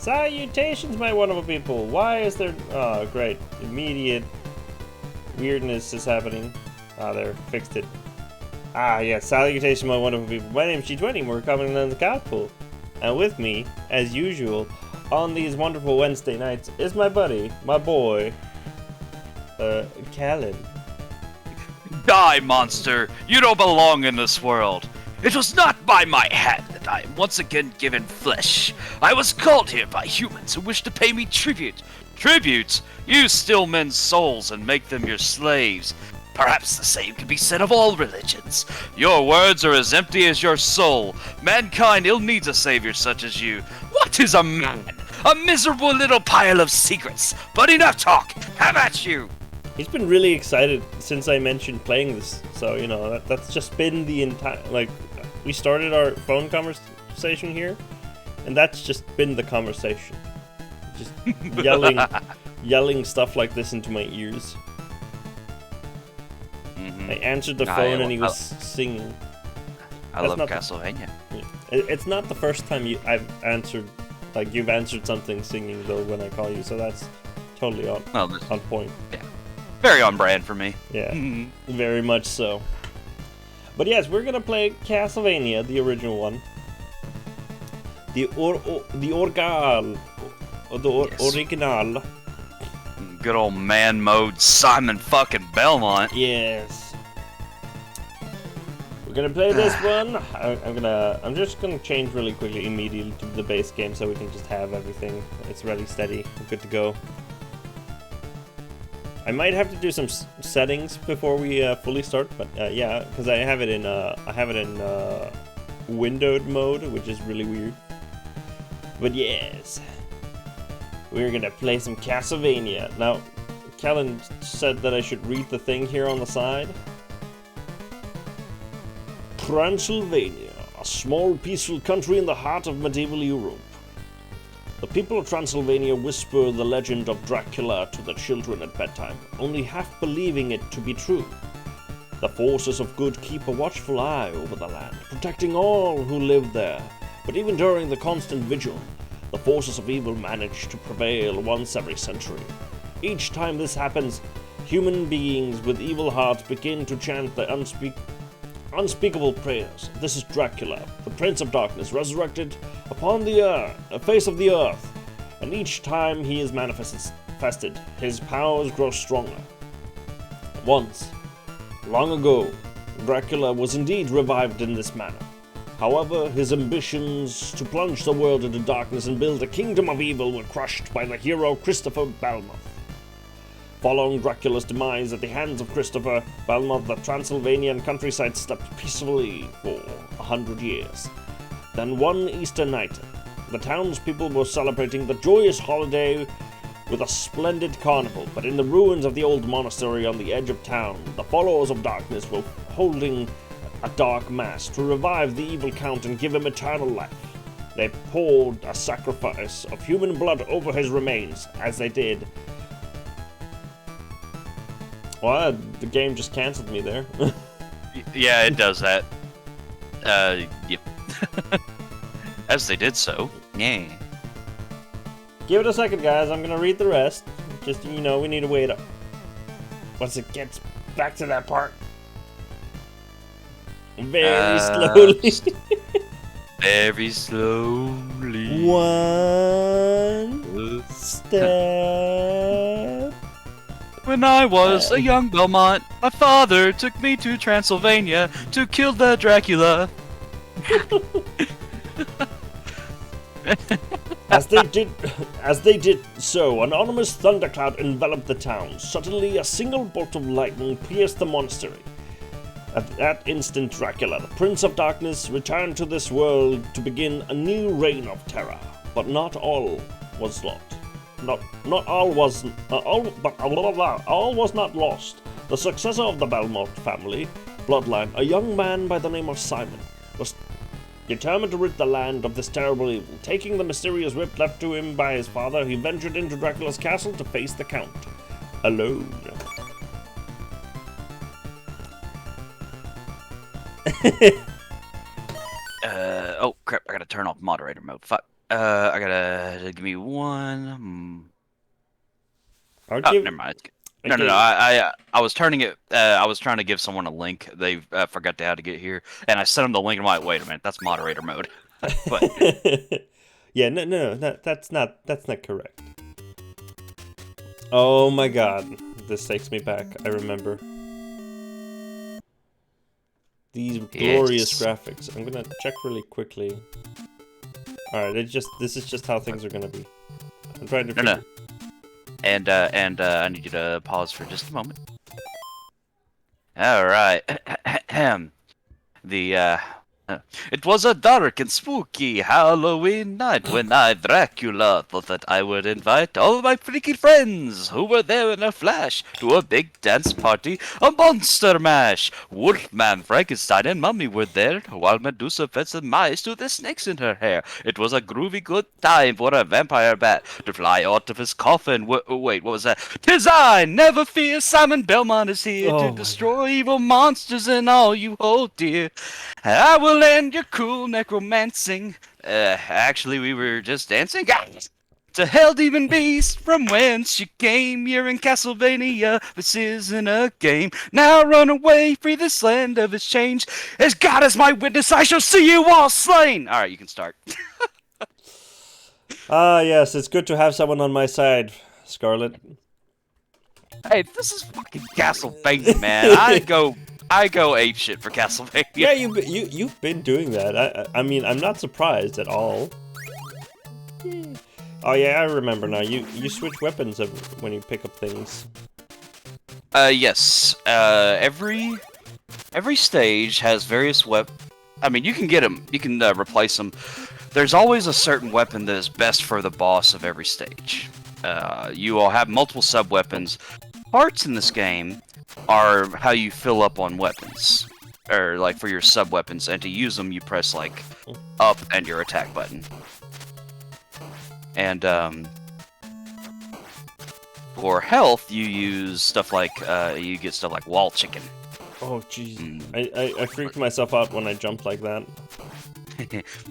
Salutations, my wonderful people. Why is there... Oh, great. Immediate weirdness is happening. Ah, there. Fixed it. Ah, yeah. Salutations, my wonderful people. My name's G20. We're coming on the Gospel. And with me, as usual, on these wonderful Wednesday nights, is my buddy, my boy, Kellin. Die, monster! You don't belong in this world! It was not by my hand that I am once again given flesh. I was called here by humans who wish to pay me tribute. Tribute? You steal men's souls and make them your slaves. Perhaps the same can be said of all religions. Your words are as empty as your soul. Mankind ill needs a savior such as you. What is a man? A miserable little pile of secrets. But enough talk! Have at you! He's been really excited since I mentioned playing this, so, you know, that's just been the entire, like, we started our phone conversation here, and that's just been the conversation. Just yelling stuff like this into my ears. I answered the phone and he was singing. I love Castlevania. It's not the first time I've answered, like, you've answered something singing, though, when I call you, so that's totally on point. Yeah. Very on brand for me. Yeah, very much so. But yes, we're gonna play Castlevania, the original one. The original. Good old man mode, Simon fucking Belmont. Yes. We're gonna play this one. I'm just gonna change really quickly immediately to the base game so we can just have everything. It's ready, steady, good to go. I might have to do some settings before we fully start, but yeah, because I have it in windowed mode, which is really weird. But yes, we're gonna play some Castlevania. Now, Kellin said that I should read the thing here on the side. Transylvania, a small peaceful country in the heart of medieval Europe. The people of Transylvania whisper the legend of Dracula to their children at bedtime, only half believing it to be true. The forces of good keep a watchful eye over the land, protecting all who live there. But even during the constant vigil, the forces of evil manage to prevail once every century. Each time this happens, human beings with evil hearts begin to chant the unspeakable prayers. This is Dracula, the Prince of Darkness, resurrected upon the face of the earth, and each time he is manifested, his powers grow stronger. Once, long ago, Dracula was indeed revived in this manner. However, his ambitions to plunge the world into darkness and build a kingdom of evil were crushed by the hero Christopher Belmont. Following Dracula's demise at the hands of Christopher Belmont, the Transylvanian countryside slept peacefully for 100 years. Then one Easter night, the townspeople were celebrating the joyous holiday with a splendid carnival, but in the ruins of the old monastery on the edge of town, the followers of darkness were holding a dark mass to revive the evil count and give him eternal life. They poured a sacrifice of human blood over his remains. As they did, well, the game just cancelled me there. Yeah, it does that. Yep. As they did so. Yeah. Give it a second, guys. I'm gonna read the rest. Just, you know, we need to wait up. Once it gets back to that part. Very slowly. Very slowly. One step. When I was a young Belmont, my father took me to Transylvania to kill the Dracula. As they did so, an ominous thundercloud enveloped the town. Suddenly, a single bolt of lightning pierced the monastery. At that instant, Dracula, the Prince of Darkness, returned to this world to begin a new reign of terror. But not all was lost. All was not lost. The successor of the Belmont family bloodline, a young man by the name of Simon, was determined to rid the land of this terrible evil. Taking the mysterious whip left to him by his father, he ventured into Dracula's castle to face the Count alone. Oh crap! I gotta turn off moderator mode. Fuck. I gotta give me one. I'll Oh, give. never mind. I No, no, no. gave. I was turning it. I was trying to give someone a link. They forgot how to get here, and I sent them the link. And I'm like, wait a minute, that's moderator mode. But Yeah, that's not correct. Oh my god, this takes me back. I remember these glorious yes. graphics. I'm gonna check really quickly. All right, this is just how things are gonna be. I'm trying to No, figure. no. And I need you to pause for just a moment. All right. The It was a dark and spooky Halloween night when I, Dracula, thought that I would invite all my freaky friends who were there in a flash to a big dance party, a monster mash. Wolfman, Frankenstein, and Mummy were there, while Medusa fed some mice to the snakes in her hair. It was a groovy good time for a vampire bat to fly out of his coffin. Wait, what was that? 'Tis I, never fear, Simon Belmont is here to Oh my god. destroy evil monsters and all you hold dear. I will end your cool necromancing. Actually, we were just dancing. To hell, demon beast, from whence you came. You're in Castlevania. This isn't a game. Now run away, free this land of its change. As God is my witness, I shall see you all slain. All right, you can start. Ah, yes, it's good to have someone on my side, Scarlet. Hey, this is fucking Castlevania, man. I go ape shit for Castlevania. Yeah, you've been doing that. I mean, I'm not surprised at all. Oh yeah, I remember now. You switch weapons when you pick up things. Yes. Every stage has various I mean, you can get them. You can replace them. There's always a certain weapon that is best for the boss of every stage. You will have multiple sub-weapons. Parts in this game are how you fill up on weapons. Or, like, for your sub-weapons. And to use them, you press, like, up and your attack button. And, for health, you use stuff like, you get stuff like wall chicken. Oh jeez, I freaked myself out when I jumped like that.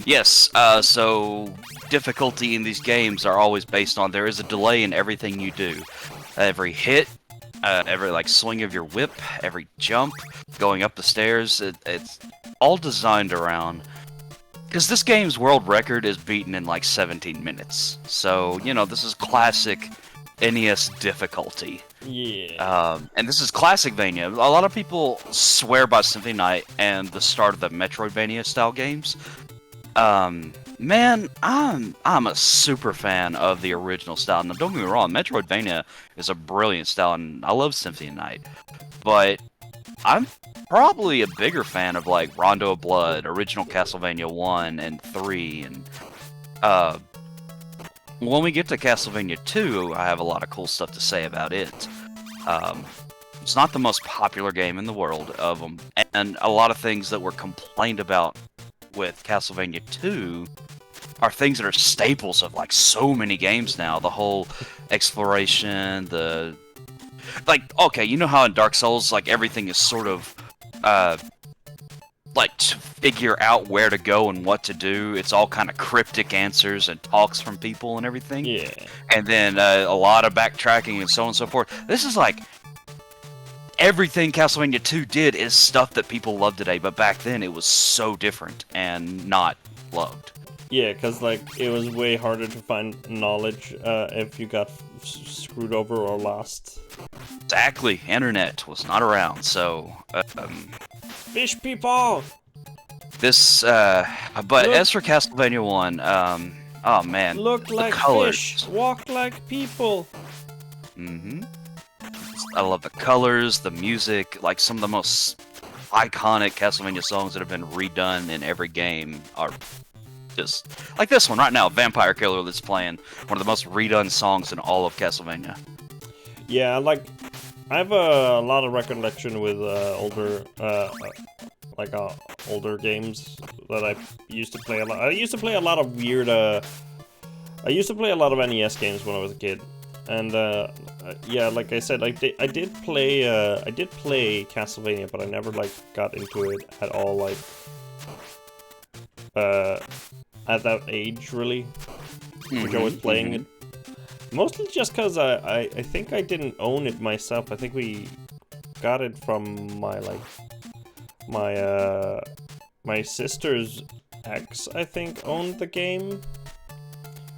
Yes, so difficulty in these games are always based on there is a delay in everything you do. Every hit, every like swing of your whip, every jump, going up the stairs, it's all designed around. Because this game's world record is beaten in like 17 minutes. So, you know, this is classic NES difficulty. Yeah. And this is Classicvania. A lot of people swear by Symphony Night and the start of the Metroidvania style games. Man, I'm a super fan of the original style. Now, don't get me wrong, Metroidvania is a brilliant style, and I love Symphony Night. But I'm probably a bigger fan of like Rondo of Blood, original Castlevania 1 and 3, and when we get to Castlevania 2, I have a lot of cool stuff to say about it. It's not the most popular game in the world of them, and a lot of things that were complained about with Castlevania 2 are things that are staples of like so many games now. The whole exploration, okay, you know how in Dark Souls, like everything is sort of like to figure out where to go and what to do. It's all kind of cryptic answers and talks from people and everything. Yeah. And then a lot of backtracking and so on and so forth. This is like everything Castlevania 2 did is stuff that people love today, but back then it was so different and not loved. Yeah, because like it was way harder to find knowledge if you got screwed over or lost. Exactly. Internet was not around, so Fish people. this but Look. as for Castlevania 1, oh man, Look like colors. fish, walk like people. I love the colors, the music, like some of the most iconic Castlevania songs that have been redone in every game are just like this one right now, Vampire Killer, that's playing one of the most redone songs in all of Castlevania. Yeah, like I have a lot of recollection with older games that I used to play a lot. I used to play a lot of weird. I used to play a lot of NES games when I was a kid, and yeah, like I said, I did play Castlevania, but I never like got into it at all. Like at that age, really. which I was playing it. Mostly just because I think I didn't own it myself. I think we got it from my, like, my sister's ex, I think, owned the game.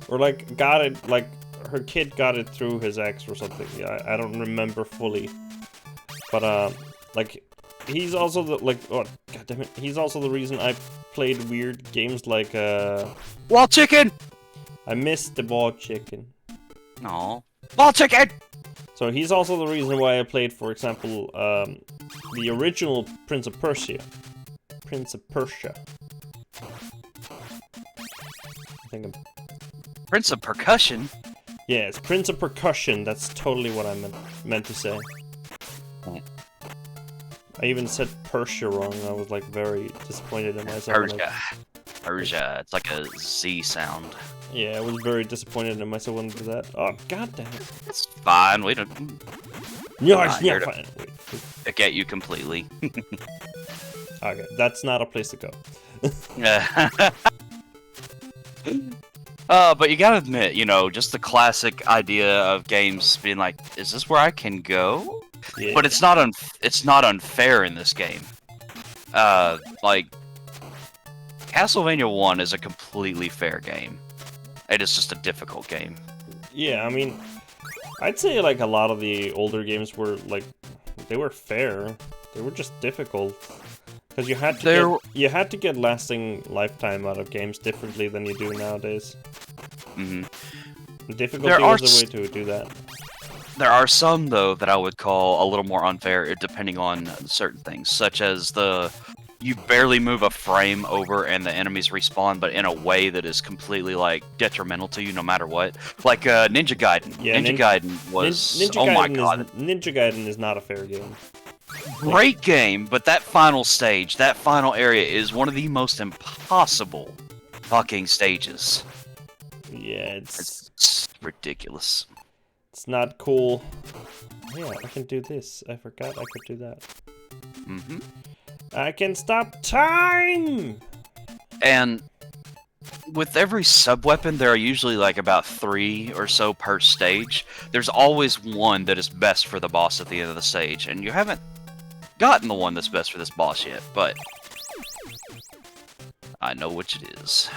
Or, like, got it, like, her kid got it through his ex or something. Yeah, I don't remember fully. But, like, he's also the, like, oh, goddammit, he's also the reason I played weird games like, Wall chicken! I missed the ball chicken. No. Wall chicken! So he's also the reason why I played, for example, the original Prince of Persia. Prince of Persia. I think I'm... Prince of Percussion? Yes, Prince of Percussion. That's totally what I meant to say. I even said Persia wrong. I was like very disappointed in myself. Persia. Persia. It's like a Z sound. Yeah, I was very disappointed in myself when I did that. Oh, god damn it. It's fine. We don't. No, it's not fine. I get you completely. Okay, that's not a place to go. But you gotta admit, you know, just the classic idea of games being like, is this where I can go? Yeah. But it's not unfair in this game. Like, Castlevania 1 is a completely fair game. It is just a difficult game. Yeah, I mean, I'd say like a lot of the older games were like, they were fair. They were just difficult. Because you had to get lasting lifetime out of games differently than you do nowadays. Difficulty was a way to do that. There are some, though, that I would call a little more unfair, depending on certain things, such as you barely move a frame over and the enemies respawn, but in a way that is completely, like, detrimental to you no matter what. Like, Ninja Gaiden. Yeah, Ninja Gaiden was... oh my god. Ninja Gaiden is not a fair game. Great game, but that final stage, that final area is one of the most impossible fucking stages. Yeah, it's ridiculous. It's not cool. Yeah, I can do this. I forgot I could do that. I can stop time! And with every sub-weapon, there are usually like about 3 or so per stage. There's always one that is best for the boss at the end of the stage, and you haven't gotten the one that's best for this boss yet, but I know which it is.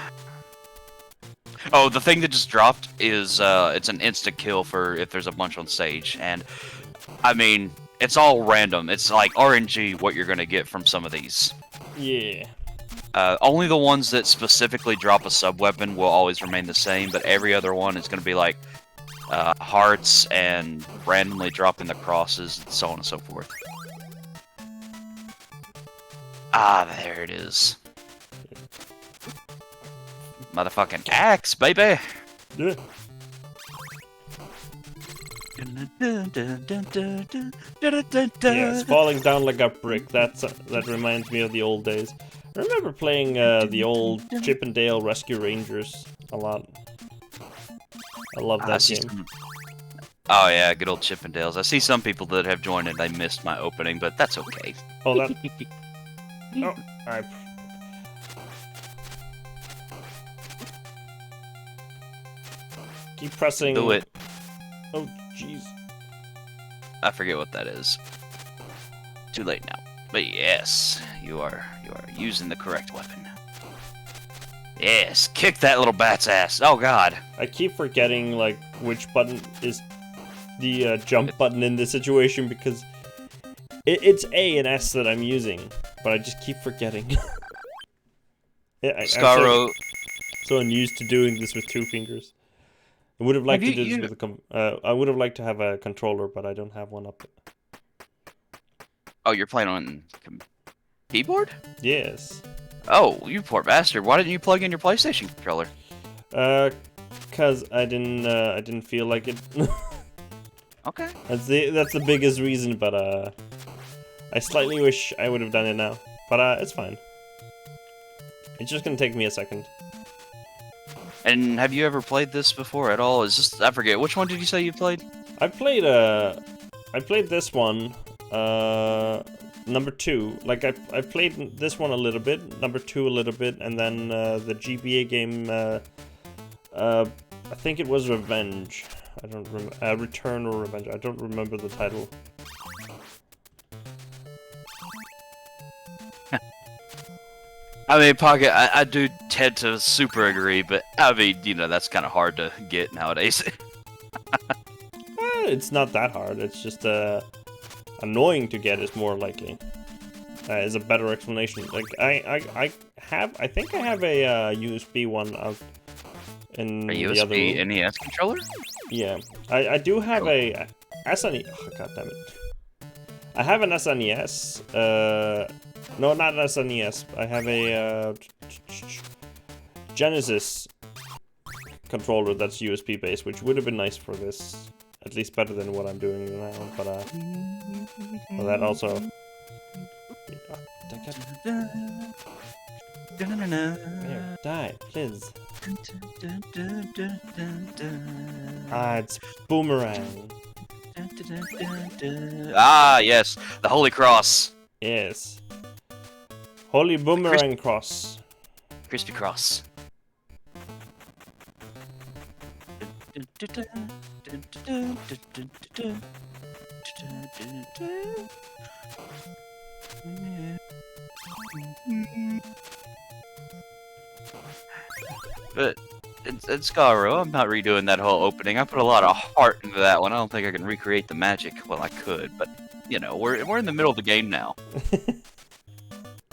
Oh, the thing that just dropped is, it's an insta-kill for if there's a bunch on stage, and, I mean, it's all random. It's like RNG what you're gonna get from some of these. Yeah. Only the ones that specifically drop a sub-weapon will always remain the same, but every other one is gonna be like, hearts and randomly dropping the crosses and so on and so forth. Ah, there it is. Motherfucking axe, baby! Yeah. Yes, falling down like a brick. That reminds me of the old days. I remember playing the old Chip and Dale Rescue Rangers a lot. I love that game. Oh yeah, good old Chip and Dales. I see some people that have joined and they missed my opening, but that's okay. Oh, that... Oh, alright. Keep pressing... Do it. Oh, jeez. I forget what that is. Too late now. But yes, you are using the correct weapon. Yes, kick that little bat's ass. Oh god. I keep forgetting like which button is the jump button in this situation because it's A and S that I'm using, but I just keep forgetting. Yeah, Scaro. I'm so unused to doing this with 2 fingers. I would have liked to do this with a I would have liked to have a controller, but I don't have one up. Oh, you're playing on keyboard? Yes. Oh, you poor bastard! Why didn't you plug in your PlayStation controller? Cause I didn't feel like it. Okay. That's the biggest reason, but I slightly wish I would have done it now. But it's fine. It's just gonna take me a second. And have you ever played this before at all? Is this, I forget, which one did you say you played? I played this one, number 2. Like I played this one a little bit, number 2 a little bit, and then the GBA game I think it was Revenge. I don't remember. Return or Revenge. I don't remember the title. I mean, Pocket, I do tend to super agree, but I mean, you know, that's kind of hard to get nowadays. It's not that hard. It's just annoying to get is more likely. Is a better explanation. Like I think I have a USB one out in A the USB other room. NES controller? Yeah, I do have a SNES. Oh, God damn it! I have an SNES. No, not an SNES. I have a Genesis controller that's USB based, which would have been nice for this. At least better than what I'm doing now. But well, that also. Here, die, please. It's Boomerang. Ah, yes, the Holy Cross. Yes. Holy Boomerang Cross. Crispy Cross. But in Skyro, I'm not redoing that whole opening. I put a lot of heart into that one. I don't think I can recreate the magic. Well, I could, but you know, we're in the middle of the game now.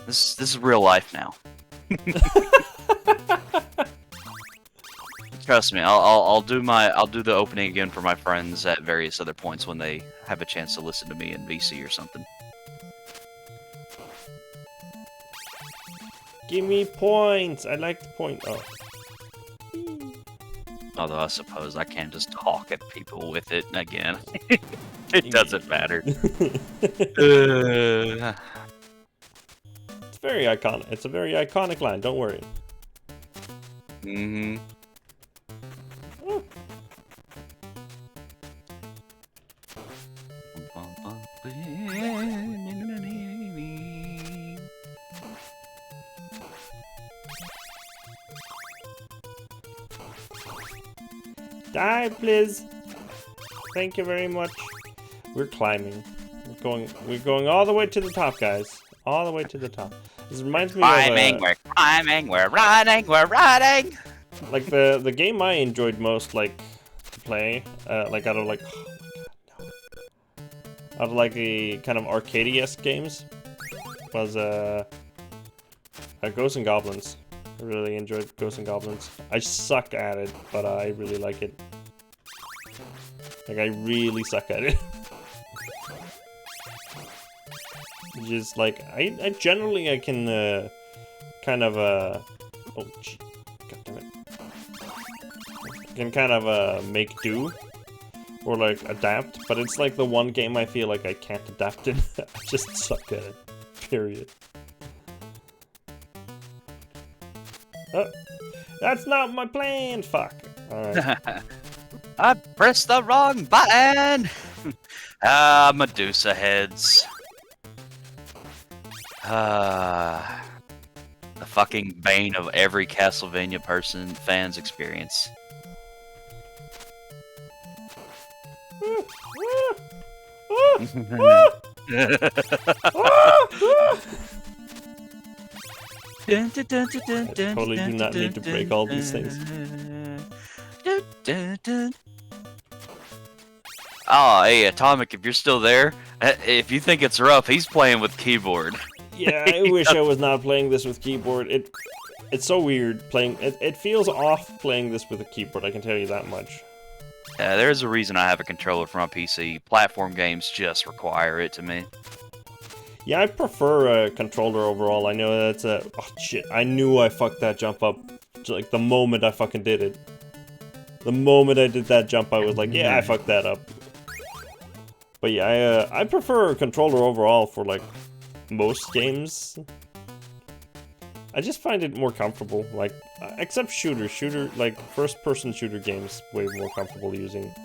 This is real life now. Trust me, I'll do the opening again for my friends at various other points when they have a chance to listen to me in VC or something. Give me points. I like the point. Oh. Although I suppose I can just talk at people with it again. It doesn't matter. It's very iconic. It's a very iconic line. Don't worry. Mm-hmm. Oh. Die, please. Thank you very much. We're climbing. We're going all the way to the top, guys. All the way to the top. This reminds me Climbing, we're climbing, we're riding. Like the game I enjoyed most, like to play, like out of like, oh my God, no. Out of like the kind of arcade-esque games, was Ghosts and Goblins. I really enjoyed Ghosts and Goblins. I suck at it, but I really like it. Like, I really suck at it. Just like, I generally, I can, kind of, oh, gee, God damn it. I can kind of, make do. Or, like, adapt, but it's like the one game I feel like I can't adapt in. I just suck at it. Period. Oh, that's not my plan. Fuck. Alright. I pressed the wrong button. Medusa heads. The fucking bane of every Castlevania fan's experience. I totally do not need to break all these things. Oh, hey, Atomic, if you're still there, if you think it's rough, he's playing with keyboard. Yeah, I wish I was not playing this with keyboard. It's so weird playing. It feels off playing this with a keyboard, I can tell you that much. There's a reason I have a controller for my PC. Platform games just require it to me. Yeah, I prefer a controller overall. I know that's a... Oh, shit. I knew I fucked that jump up. Like, the moment I fucking did it. The moment I did that jump, I was like, yeah, I fucked that up. But yeah, I prefer a controller overall for, like, most games. I just find it more comfortable. Like, except shooter, like, first-person shooter games, way more comfortable using...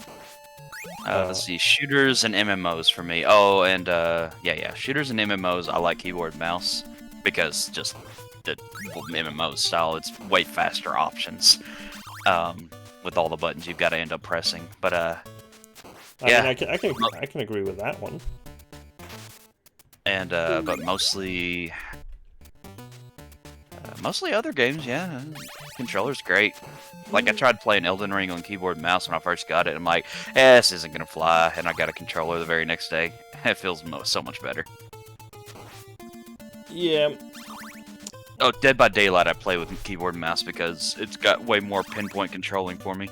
Let's see, shooters and MMOs for me. Oh, and yeah, shooters and MMOs. I like keyboard and mouse because just the MMO style. It's way faster options. with all the buttons you've got to end up pressing. But I yeah, mean, I can agree with that one. and but mostly other games, yeah. Controller's great. Like, I tried playing Elden Ring on keyboard and mouse when I first got it, and I'm like, this isn't gonna fly, and I got a controller the very next day. It feels so much better. Yeah. Oh, Dead by Daylight I play with keyboard and mouse because it's got way more pinpoint controlling for me.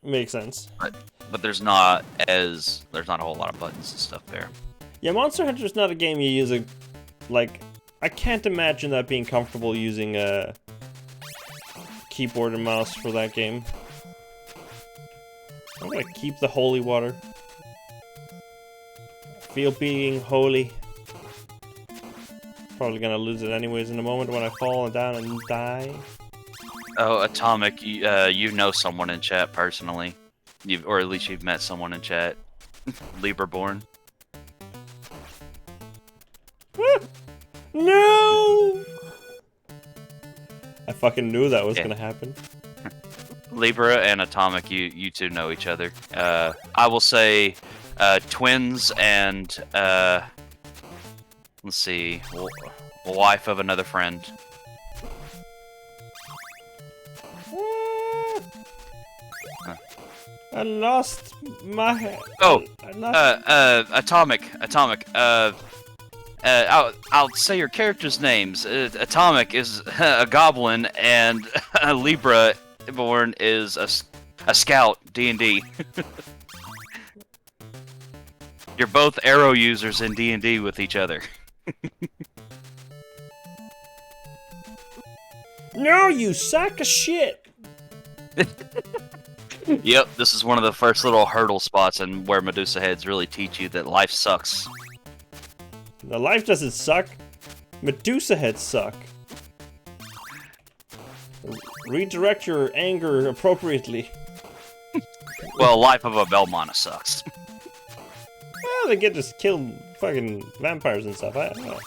Makes sense. But there's not a whole lot of buttons and stuff there. Yeah, Monster Hunter's not a game you use like, I can't imagine that being comfortable using a keyboard and mouse for that game. I'm gonna keep the holy water. Feel being holy. Probably gonna lose it anyways in a moment when I fall down and die. Oh, Atomic, you know someone in chat personally. Or at least you've met someone in chat. Lieberborn. No! I fucking knew that was gonna happen. Libra and Atomic, you two know each other. I will say twins and let's see, wife of another friend. I lost my. Oh, Atomic. I'll say your characters' names. Atomic is a goblin, and Libra born is a scout. D&D. You're both arrow users in D&D with each other. No, you sack of shit! Yep, this is one of the first little hurdle spots and where Medusa heads really teach you that life sucks. The life doesn't suck. Medusa heads suck. Redirect your anger appropriately. Well, life of a Belmont sucks. Well, they get to kill fucking vampires and stuff. I don't know.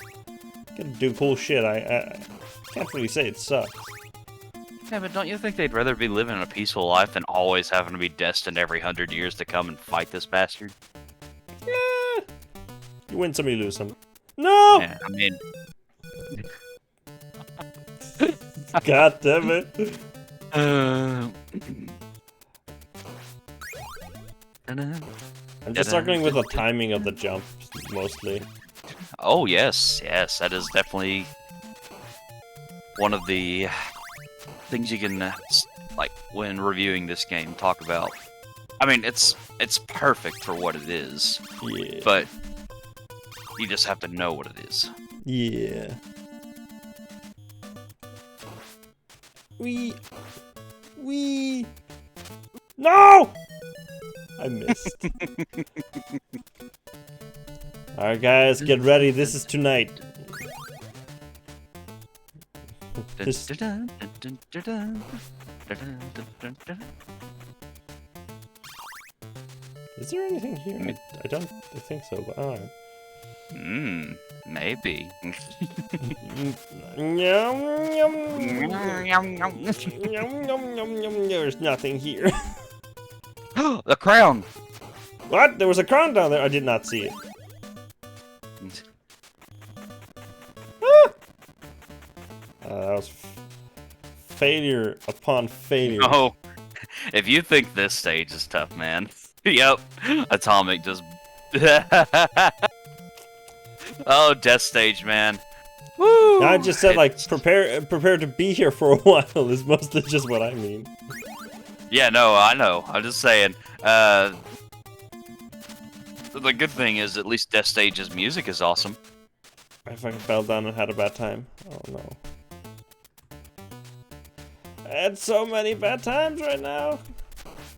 Get to do cool shit. I can't really say it sucks. Yeah, but don't you think they'd rather be living a peaceful life than always having to be destined every 100 years to come and fight this bastard? Yeah. You win some, you lose some. No! Yeah, I mean... God damn it. I'm just struggling with the timing of the jump, mostly. Oh, yes, that is definitely one of the things you can, like, when reviewing this game, talk about. I mean, it's perfect for what it is, Yeah. but you just have to know what it is. Yeah. We. No! I missed. Alright, guys, get ready. This is tonight. This... Is there anything here? I don't think so, but alright. Maybe. There's nothing here. The crown! What? There was a crown down there. I did not see it. That was failure upon failure. Oh, if you think this stage is tough, man. Yep. Atomic just... Oh, death stage, man. Woo! I just said, like, prepare to be here for a while is mostly just what I mean. Yeah, no, I know. I'm just saying. The good thing is, at least Death Stage's music is awesome. I fucking fell down and had a bad time. Oh no. I had so many bad times right now.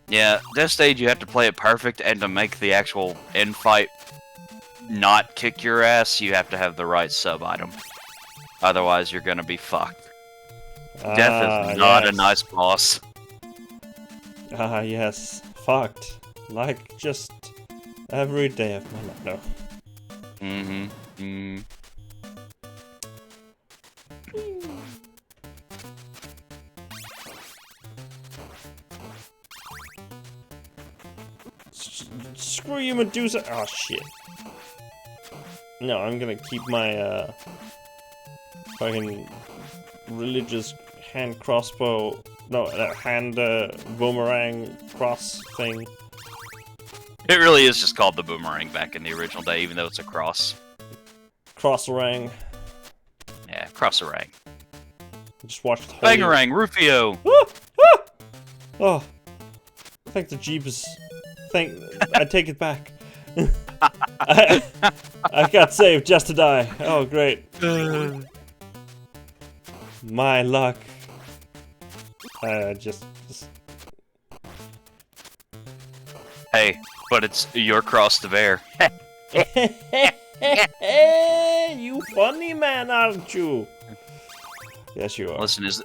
Yeah, Death Stage, you have to play it perfect, and to make the actual end fight not kick your ass, you have to have the right sub-item. Otherwise, you're gonna be fucked. Death is not a nice boss. Ah, yes. Fucked. Like, just every day of my life. No. Screw you, Medusa. Oh, shit. No, I'm gonna keep my, fucking religious hand crossbow. No, hand, boomerang cross thing. It really is just called the boomerang back in the original day, even though it's a cross. Cross-orang. Yeah, cross-orang. Just watched Bangarang, Rufio! Oh. Thank the Jeebus. I take it back. I got saved just to die. Oh, great. My luck. Just... Hey, but it's your cross to bear. You funny man, aren't you? Yes, you are. Listen, is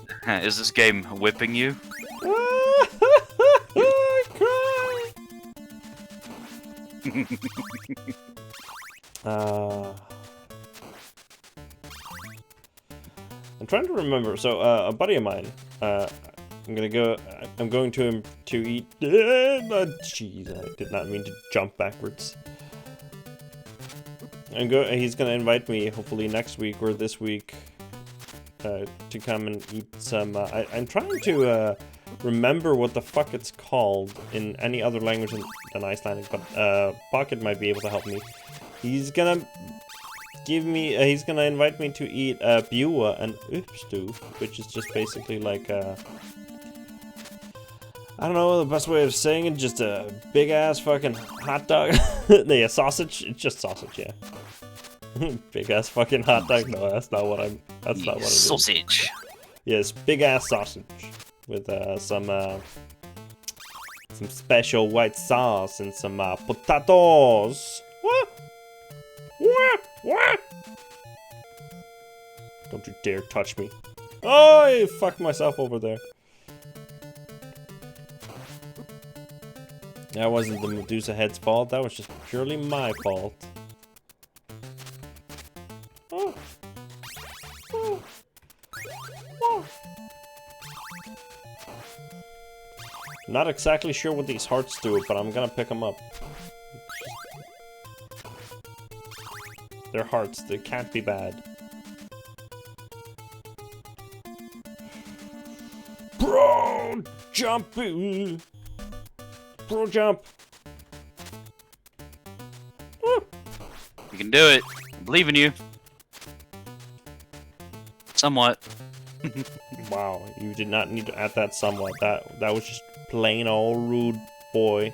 this game whipping you? I cry. I'm trying to remember. So, a buddy of mine. I'm going to him to eat. Jeez, I did not mean to jump backwards. He's gonna invite me, hopefully next week or this week, to come and eat some. I'm trying to remember what the fuck it's called in any other language than Icelandic, but Pocket might be able to help me. He's gonna he's gonna invite me to eat bjua and uppstew, which is just basically like I don't know the best way of saying it, just a big ass fucking hot dog. Yeah, sausage. It's just sausage, yeah. Big ass fucking hot dog. No, that's not what I'm. That's not what it is. Sausage. Yes, big ass sausage with some special white sauce and some potatoes. What? What? Don't you dare touch me! Oh, I fucked myself over there. That wasn't the Medusa head's fault. That was just purely my fault. Oh. Oh. Oh. Not exactly sure what these hearts do, but I'm gonna pick them up. They're hearts. They can't be bad. Bro, jump! Bro, jump! You can do it. I believe in you. Somewhat. Wow, you did not need to add that somewhat. That was just plain old rude, boy.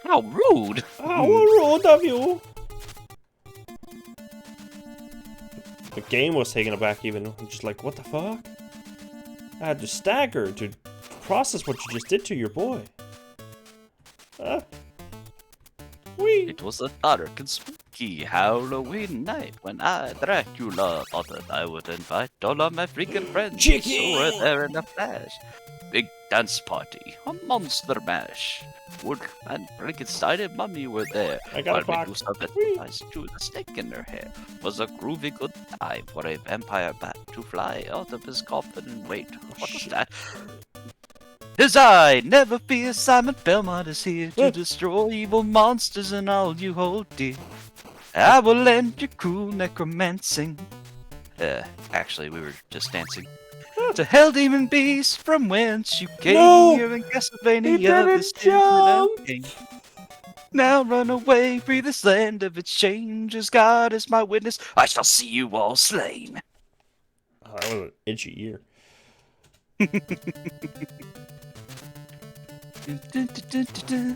How rude! How rude of you! The game was taken aback even. I'm just like, what the fuck? I had to stagger to process what you just did to your boy. Wee. It was a dark and spooky Halloween night when I, Dracula, thought that I would invite all of my freaking friends. Chicken! So we're there in a flash. Big dance party, a monster mash. Wood and Frankenstein mummy were there. I got a while box. Medusa that eyes to the snake in her hair. Was a groovy good time for a vampire bat to fly out of his coffin and wait. What was that? 'Tis I, never fear, Simon Belmont is here to destroy evil monsters and all you hold dear. I will lend you cool necromancing. Actually, we were just dancing. To hell, demon beast, from whence you came here in Castlevania. This jump. Now run away, free this land of its changes. God is my witness, I shall see you all slain. Oh, that was an itchy ear.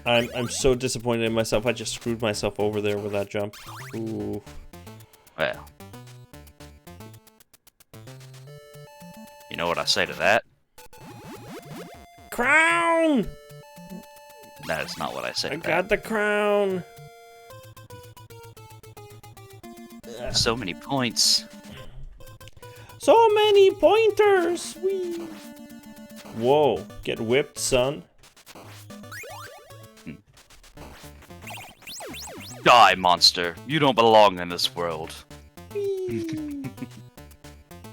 I'm so disappointed in myself. I just screwed myself over there with that jump. Ooh. Well, you know what I say to that? Crown! That is not what I say to I that. got the crown. So many points. So many pointers. Whee. Whoa! Get whipped, son. Die, monster. You don't belong in this world.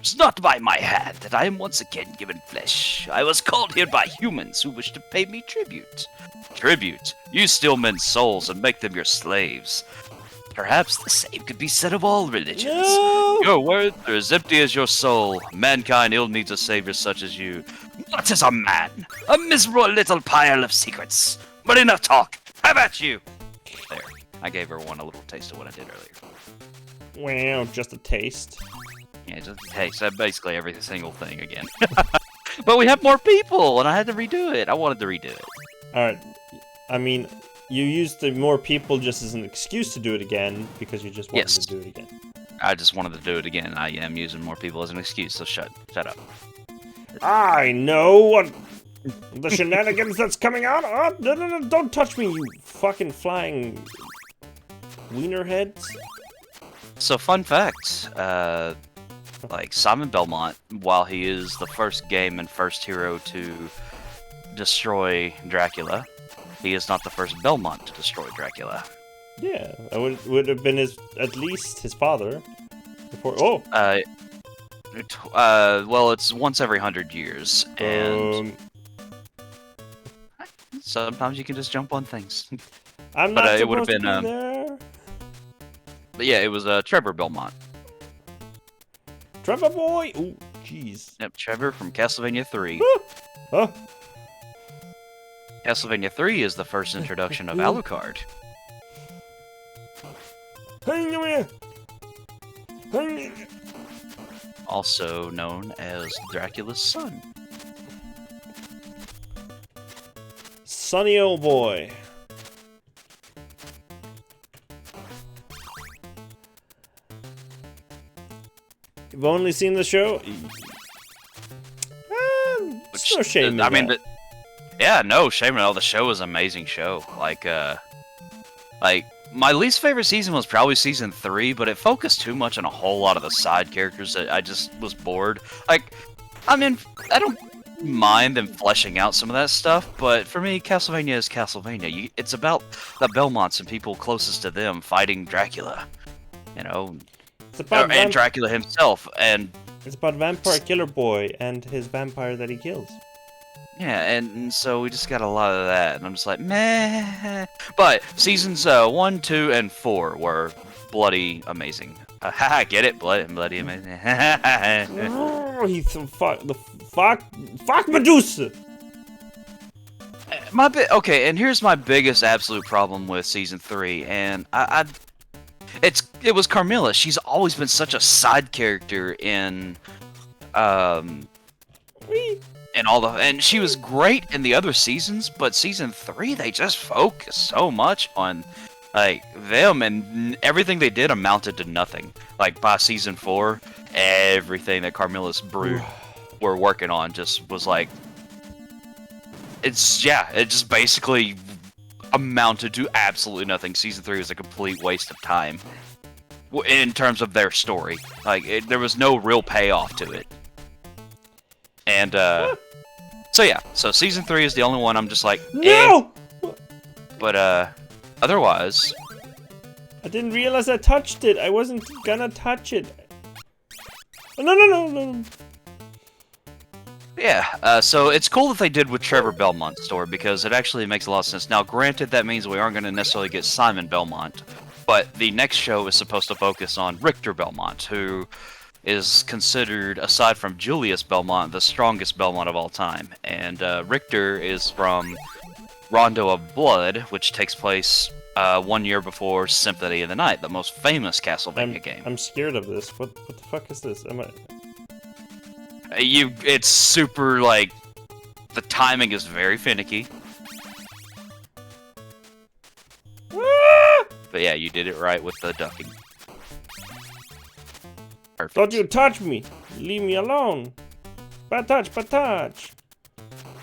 was not by my hand that I am once again given flesh. I was called here by humans who wish to pay me tribute. Tribute? You steal men's souls and make them your slaves. Perhaps the same could be said of all religions. No! Your words are as empty as your soul. Mankind ill needs a savior such as you. What is a man? A miserable little pile of secrets. But enough talk. How about you? There. I gave everyone a little taste of what I did earlier. Wow, just a taste. Yeah, just a taste. Basically every single thing again. But we have more people, and I had to redo it. I wanted to redo it. Alright, I mean, you used the more people just as an excuse to do it again, because you just wanted to do it again. I just wanted to do it again. I am using more people as an excuse, so shut up. I know what the shenanigans that's coming out. Oh, no, don't touch me, you fucking flying wiener heads. So, fun fact, like, Simon Belmont, while he is the first game and first hero to destroy Dracula, he is not the first Belmont to destroy Dracula. Yeah, that would have been at least his father. Before, well, it's once every 100 years, and sometimes you can just jump on things. I'm not supposed to be there. But yeah, it was Trevor Belmont. Trevor boy! Ooh, jeez. Yep, Trevor from Castlevania 3. Huh? Castlevania 3 is the first introduction of Alucard. Also known as Dracula's son. Sonny old boy. You've only seen the show? It's no shame in I mean, that. yeah, no shame at all. The show was an amazing show. Like, my least favorite season was probably season 3, but it focused too much on a whole lot of the side characters that I just was bored. Like, I mean, I don't mind them fleshing out some of that stuff, but for me, Castlevania is Castlevania. It's about the Belmonts and people closest to them fighting Dracula. You know, It's about and Dracula himself, and it's about Vampire Killer Boy and his vampire that he kills. yeah, and so we just got a lot of that, and I'm just like, meh. But seasons 1, 2, and 4 were bloody amazing. Haha, get it? Bloody amazing. Fuck Medusa. Okay, and here's my biggest absolute problem with season 3, and it was Carmilla. She's always been such a side character in and she was great in the other seasons, but season 3 they just focused so much on like them, and everything they did amounted to nothing. Like by season 4, everything that Carmilla's brood were working on just was like it just basically amounted to absolutely nothing. Season 3 was a complete waste of time in terms of their story. Like there was no real payoff to it. And so season 3 is the only one I'm just like, no. But otherwise, I didn't realize I touched it. I wasn't gonna touch it. No. yeah. So it's cool that they did with Trevor Belmont's story, because it actually makes a lot of sense. Now, granted, that means we aren't going to necessarily get Simon Belmont, but the next show is supposed to focus on Richter Belmont, who is considered, aside from Julius Belmont, the strongest Belmont of all time. And Richter is from Rondo of Blood, which takes place 1 year before Symphony of the Night, the most famous Castlevania game. I'm scared of this. What the fuck is this? It's super, like, the timing is very finicky. But yeah, you did it right with the ducking. Perfect. Don't you touch me! Leave me alone! Bad touch!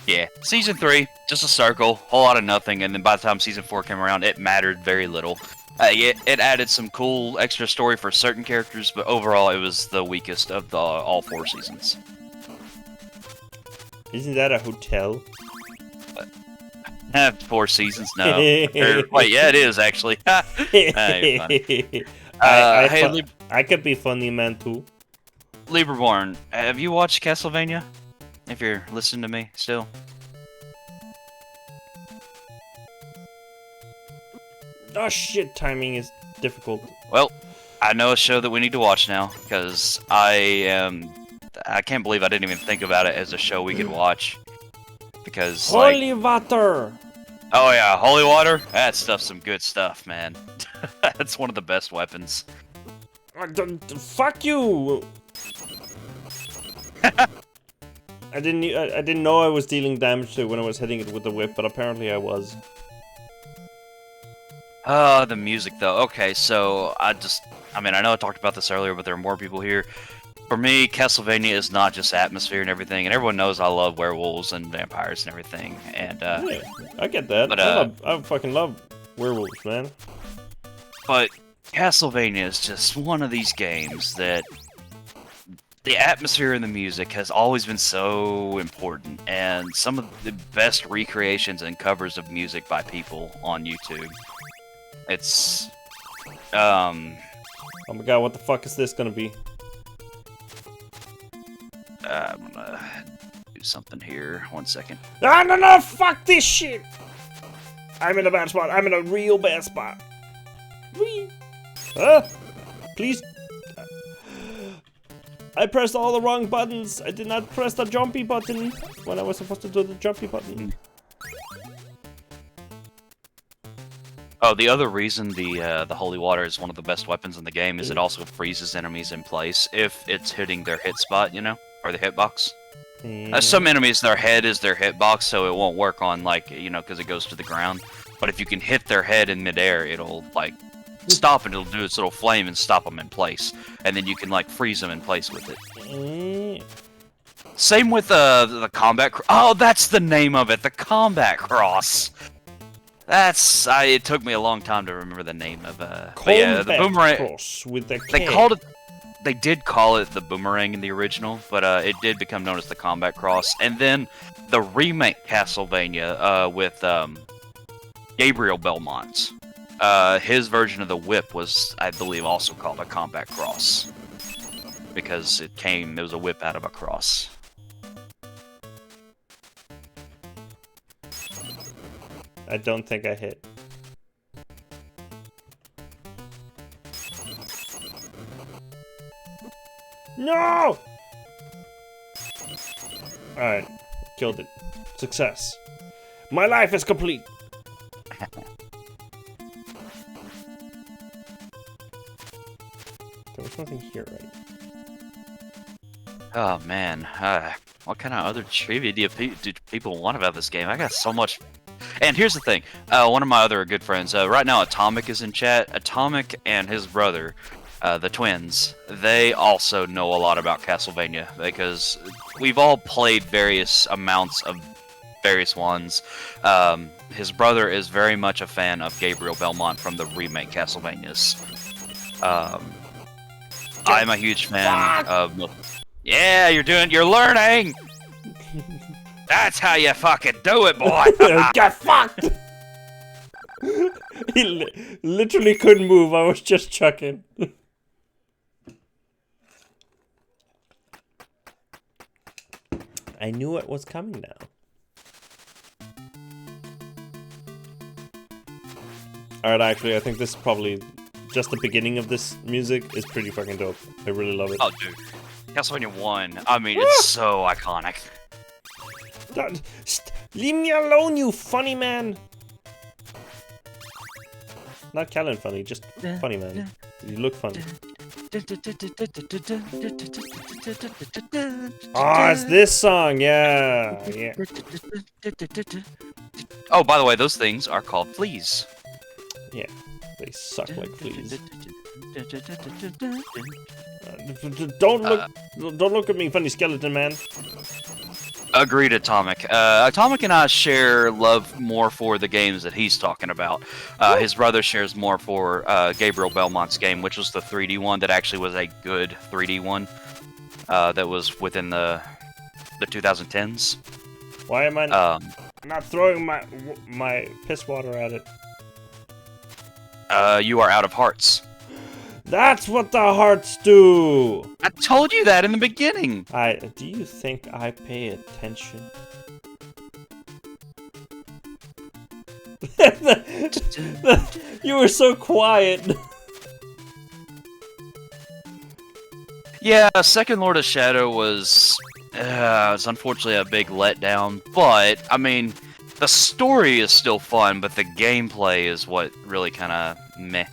Yeah, season 3, just a circle, whole lot of nothing, and then by the time season 4 came around, it mattered very little. It added some cool extra story for certain characters, but overall it was the weakest of all 4 seasons. Isn't that a hotel? 4 seasons? No. Wait, yeah, it is actually. I could be funny, man, too. Lieberborn, have you watched Castlevania? If you're listening to me still. Oh shit, timing is difficult. Well, I know a show that we need to watch now, because I can't believe I didn't even think about it as a show we could watch. Because, Holy water! Oh yeah, holy water? That stuff's some good stuff, man. That's one of the best weapons. Fuck you! I didn't know I was dealing damage to it when I was hitting it with the whip, but apparently I was. The music though. Okay, so I mean, I know I talked about this earlier, but there are more people here. For me, Castlevania is not just atmosphere and everything, and everyone knows I love werewolves and vampires and everything, and yeah, I get that. But, I fucking love werewolves, man. But Castlevania is just one of these games that the atmosphere and the music has always been so important, and some of the best recreations and covers of music by people on YouTube. It's, Oh my god, what the fuck is this gonna be? I'm gonna do something here. 1 second. Ah, no, fuck this shit! I'm in a bad spot. I'm in a real bad spot. Whee! Please. I pressed all the wrong buttons. I did not press the jumpy button when I was supposed to do the jumpy button. Oh, the other reason the holy water is one of the best weapons in the game is it also freezes enemies in place if it's hitting their hit spot, you know, or the hitbox. Some enemies, their head is their hitbox, so it won't work on, like, you know, because it goes to the ground. But if you can hit their head in midair, it'll, like, stop and it'll do its little flame and stop them in place. And then you can, like, freeze them in place with it. Same with the combat... Oh, that's the name of it! The combat cross! That's... it took me a long time to remember the name of... but yeah, the boomerang... Cross with the they called it... They did call it the boomerang in the original, but it did become known as the combat cross. And then the remake Castlevania with Gabriel Belmont. His version of the whip was, I believe, also called a combat cross. Because it was a whip out of a cross. I don't think I hit. No! Alright, killed it. Success. My life is complete! There was nothing here, right? Oh man, what kind of other trivia do people want about this game? I got so much. And here's the thing, one of my other good friends, right now Atomic is in chat. Atomic and his brother, the twins, they also know a lot about Castlevania because we've all played various amounts of various ones. His brother is very much a fan of Gabriel Belmont from the remake Castlevanias. I'm a huge fan of... Yeah, you're learning! That's how you fucking do it, boy! Get fucked! He literally couldn't move, I was just chucking. I knew it was coming now. Alright, actually, I think this is probably just the beginning of this music is pretty fucking dope. I really love it. Oh, dude. Castlevania 1, I mean, it's so iconic. Leave me alone, you funny man! Not Kellin funny, just funny man. You look funny. Oh, it's this song, yeah. Oh, by the way, those things are called fleas. Yeah, they suck like fleas. Don't look at me, funny skeleton man. Agreed, Atomic. Atomic and I share love more for the games that he's talking about. His brother shares more for Gabriel Belmont's game, which was the 3D one that actually was a good 3D one. That was within the 2010s. Why am I not throwing my piss water at it? You are out of hearts. That's what the hearts do! I told you that in the beginning! Do you think I pay attention? You were so quiet. Yeah, Second Lord of Shadow was unfortunately a big letdown, but, I mean, the story is still fun, but the gameplay is what really kind of meh.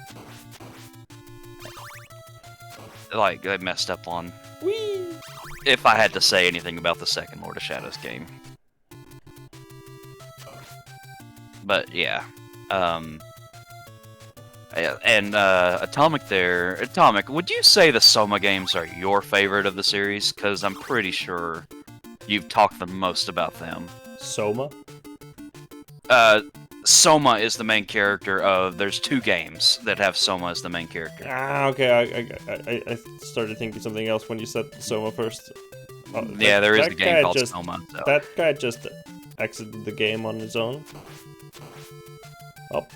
Like, they messed up on. Whee! If I had to say anything about the Second Lord of Shadows game. But, yeah. Atomic, would you say the Soma games are your favorite of the series? Because I'm pretty sure you've talked the most about them. Soma? Soma is the main character of... There's 2 games that have Soma as the main character. Okay, I started thinking something else when you said Soma first. Yeah, there is a game called Soma. So. That guy just exited the game on his own. Oh.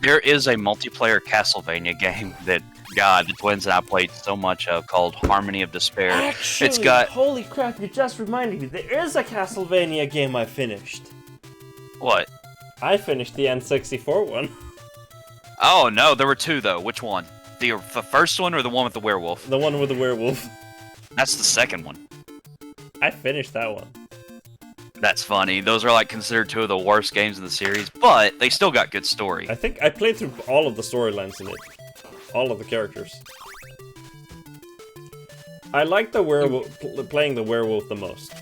There is a multiplayer Castlevania game that, God, the twins and I played so much of called Harmony of Despair. Actually, holy crap, you just reminded me, there is a Castlevania game I finished. What? I finished the N64 one. Oh, no, there were 2, though. Which one? The first one or the one with the werewolf? The one with the werewolf. That's the second one. I finished that one. That's funny. Those are, like, considered 2 of the worst games in the series, but they still got good story. I think I played through all of the storylines in it. All of the characters. I like the werewolf, playing the werewolf the most.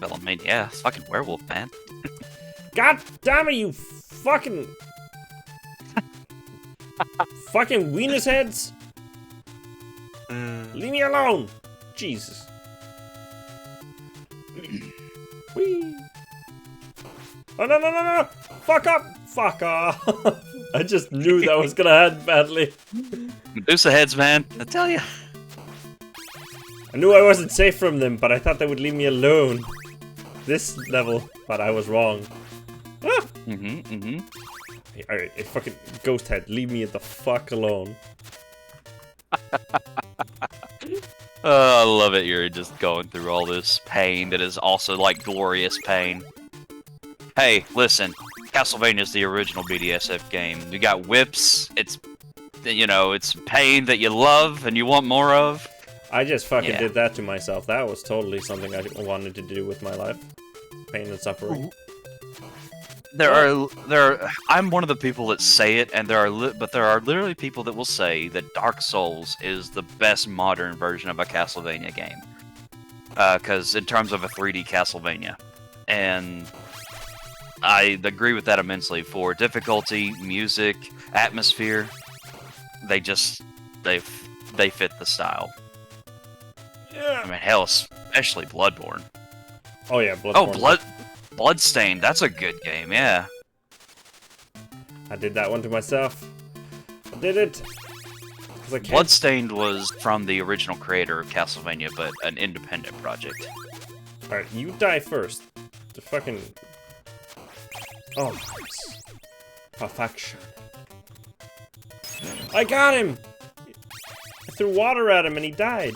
Well, I mean, yeah, it's fucking werewolf, man. God damn it, you fucking... fucking weenus heads! Leave me alone! Jesus. Whee! Oh, no! Fuck up! Fuck off! I just knew that was gonna end badly. Medusa heads, man. I tell ya. I knew I wasn't safe from them, but I thought they would leave me alone. This level, but I was wrong. Ah! Alright, a fucking ghost head, leave me the fuck alone. Oh, I love it. You're just going through all this pain that is also, like, glorious pain. Hey, listen. Castlevania's the original BDSF game. You got whips. It's, you know, it's pain that you love and you want more of. I just fucking did that to myself. That was totally something I wanted to do with my life. Pain and suffering. I'm one of the people that say it, and there are literally people that will say that Dark Souls is the best modern version of a Castlevania game. Because in terms of a 3D Castlevania. And I agree with that immensely. For difficulty, music, atmosphere, they fit the style. Yeah. I mean, hell, especially Bloodborne. Oh yeah, Bloodborne. Bloodstained, that's a good game, yeah. I did that one to myself. I did it. Bloodstained was from the original creator of Castlevania, but an independent project. Alright, you die first. The fucking... Oh, nice. Perfection. I got him! I threw water at him and he died.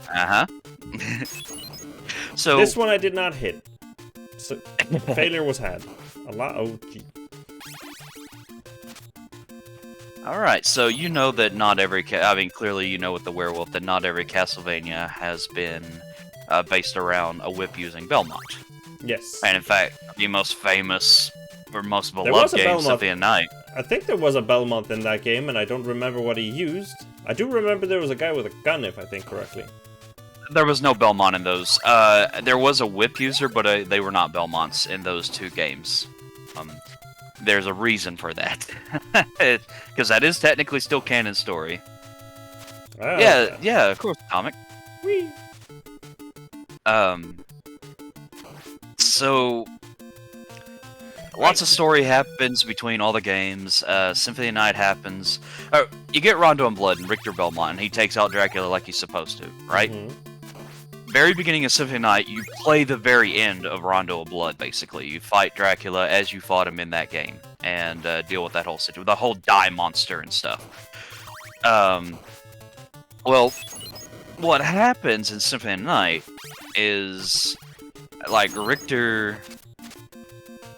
Uh-huh. So... This one I did not hit. So, failure was had. A lot. Oh, gee. Alright, so you know that not every... I mean, clearly you know with the werewolf that not every Castlevania has been based around a whip-using Belmont. Yes. And in fact, the most famous or most beloved game, Symphony of the Night. I think there was a Belmont in that game, and I don't remember what he used. I do remember there was a guy with a gun, if I think correctly. There was no Belmont in those. There was a whip user, but they were not Belmonts in those 2 games. There's a reason for that. Because that is technically still canon story. Oh, yeah, of course, comic. Whee! So... Lots of story happens between all the games. Symphony of the Night happens. You get Rondo and Blood and Richter Belmont, and he takes out Dracula like he's supposed to, right? Mm-hmm. Very beginning of Symphony of the Night, you play the very end of Rondo of Blood, basically. You fight Dracula as you fought him in that game, and deal with that whole situation, the whole die monster and stuff. Well, what happens in Symphony of the Night is, like, Richter,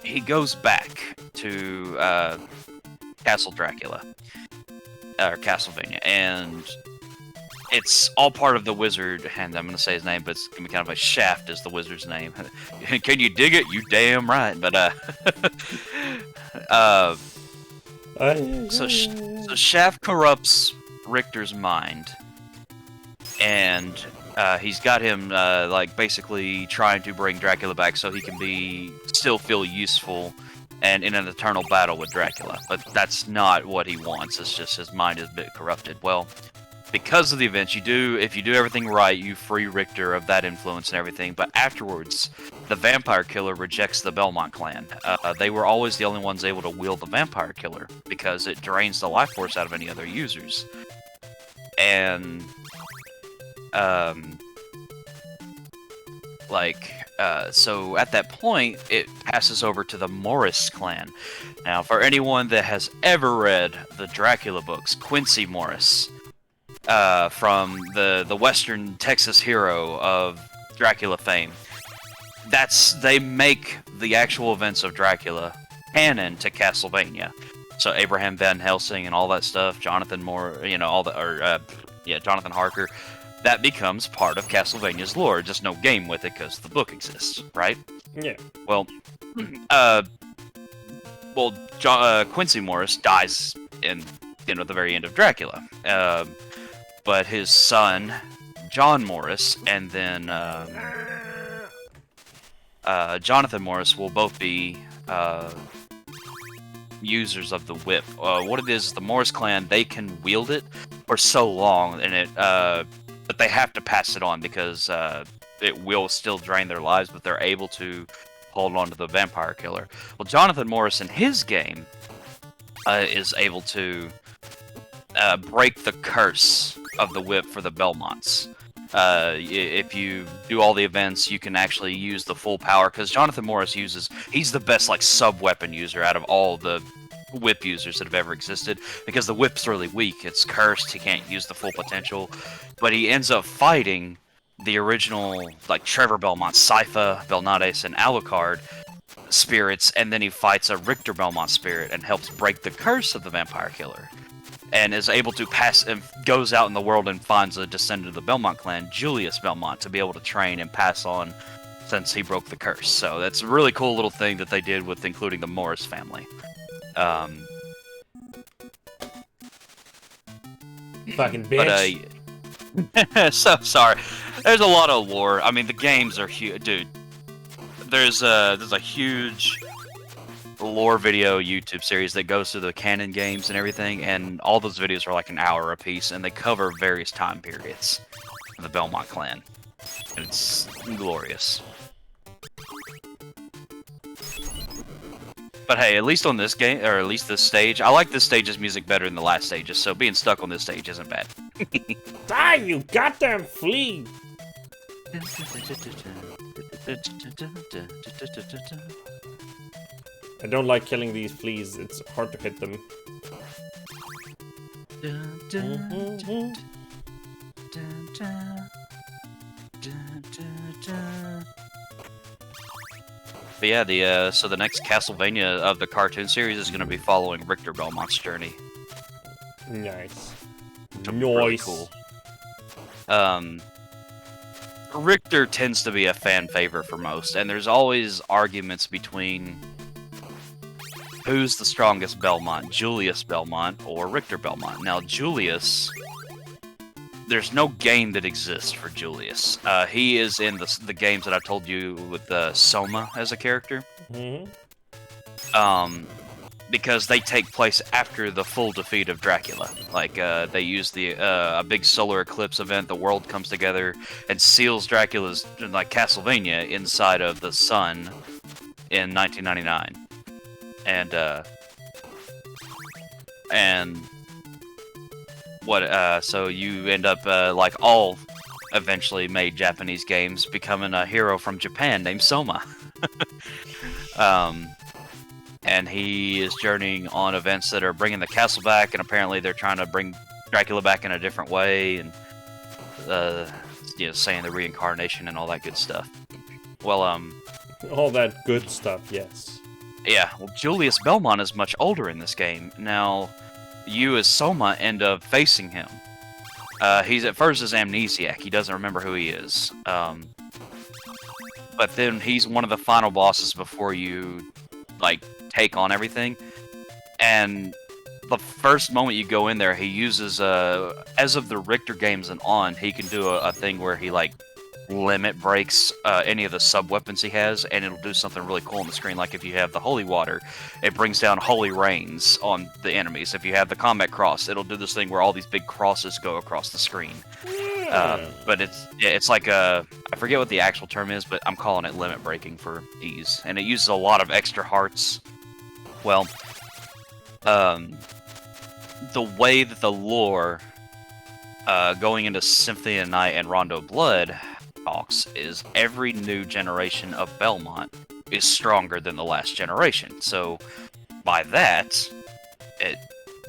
he goes back to Castle Dracula, or Castlevania, and it's all part of the wizard, and I'm going to say his name, but it's going to be kind of a Shaft is the wizard's name. Can you dig it? You damn right, but, so Shaft corrupts Richter's mind, and he's got him like basically trying to bring Dracula back so he can still feel useful and in an eternal battle with Dracula. But that's not what he wants. It's just his mind is a bit corrupted. Well, because of the events, if you do everything right, you free Richter of that influence and everything. But afterwards, the vampire killer rejects the Belmont clan. They were always the only ones able to wield the vampire killer because it drains the life force out of any other users. And so at that point, it passes over to the Morris clan. Now, for anyone that has ever read the Dracula books, Quincy Morris, from the Western Texas hero of Dracula fame, they make the actual events of Dracula canon to Castlevania. So Abraham Van Helsing and all that stuff, Jonathan Jonathan Harker, that becomes part of Castlevania's lore. Just no game with it because the book exists, right? Yeah. Well, Quincy Morris dies in the very end of Dracula. But his son, John Morris, and then Jonathan Morris will both be users of the whip. What it is, the Morris clan, they can wield it for so long, but they have to pass it on because it will still drain their lives, but they're able to hold on to the vampire killer. Well, Jonathan Morris in his game is able to break the curse of the whip for the Belmonts. If you do all the events, you can actually use the full power, because Jonathan Morris he's the best like sub-weapon user out of all the whip users that have ever existed, because the whip's really weak, it's cursed, he can't use the full potential, but he ends up fighting the original, like, Trevor Belmont, Sypha, Belnades, and Alucard spirits, and then he fights a Richter Belmont spirit and helps break the curse of the vampire killer. And is able to pass, and goes out in the world and finds a descendant of the Belmont clan, Julius Belmont, to be able to train and pass on since he broke the curse. So that's a really cool little thing that they did with including the Morris family. Fucking bitch. But, so sorry. There's a lot of lore. I mean, the games are huge, dude. There's a huge lore video YouTube series that goes through the canon games and everything, and all those videos are like an hour a piece, and they cover various time periods of the Belmont clan. And it's glorious. But hey, at least on this game, or at least this stage, I like this stage's music better than the last stages, so being stuck on this stage isn't bad. Die, you goddamn flea! I don't like killing these fleas, it's hard to hit them. But yeah, so the next Castlevania of the cartoon series is going to be following Richter Belmont's journey. Nice. Really cool. Richter tends to be a fan favorite for most, and there's always arguments between who's the strongest Belmont, Julius Belmont or Richter Belmont. Now, Julius, there's no game that exists for Julius. He is in the games that I told you with Soma as a character. Mm-hmm. Because they take place after the full defeat of Dracula. Like, they use a big solar eclipse event, the world comes together and seals Dracula's, like, Castlevania inside of the sun in 1999. So you end up, like all eventually made Japanese games, becoming a hero from Japan named Soma. And he is journeying on events that are bringing the castle back, and apparently they're trying to bring Dracula back in a different way, and saying the reincarnation and all that good stuff. Well, All that good stuff, yes. yeah. Well, Julius Belmont is much older in this game now. You as Soma end up facing him. He's at first is amnesiac. He doesn't remember who he is. But then he's one of the final bosses before you, like, take on everything. And the first moment you go in there, he uses, as of the Richter games and on, he can do a thing where he, like, limit breaks any of the sub-weapons he has, and it'll do something really cool on the screen. Like if you have the Holy Water, it brings down holy rains on the enemies. If you have the Combat Cross, it'll do this thing where all these big crosses go across the screen. But it's like I forget what the actual term is, but I'm calling it limit breaking for ease. And it uses a lot of extra hearts. Well, the way that the lore going into Symphony of the Night and Rondo Blood talks is every new generation of Belmont is stronger than the last generation. So by that, it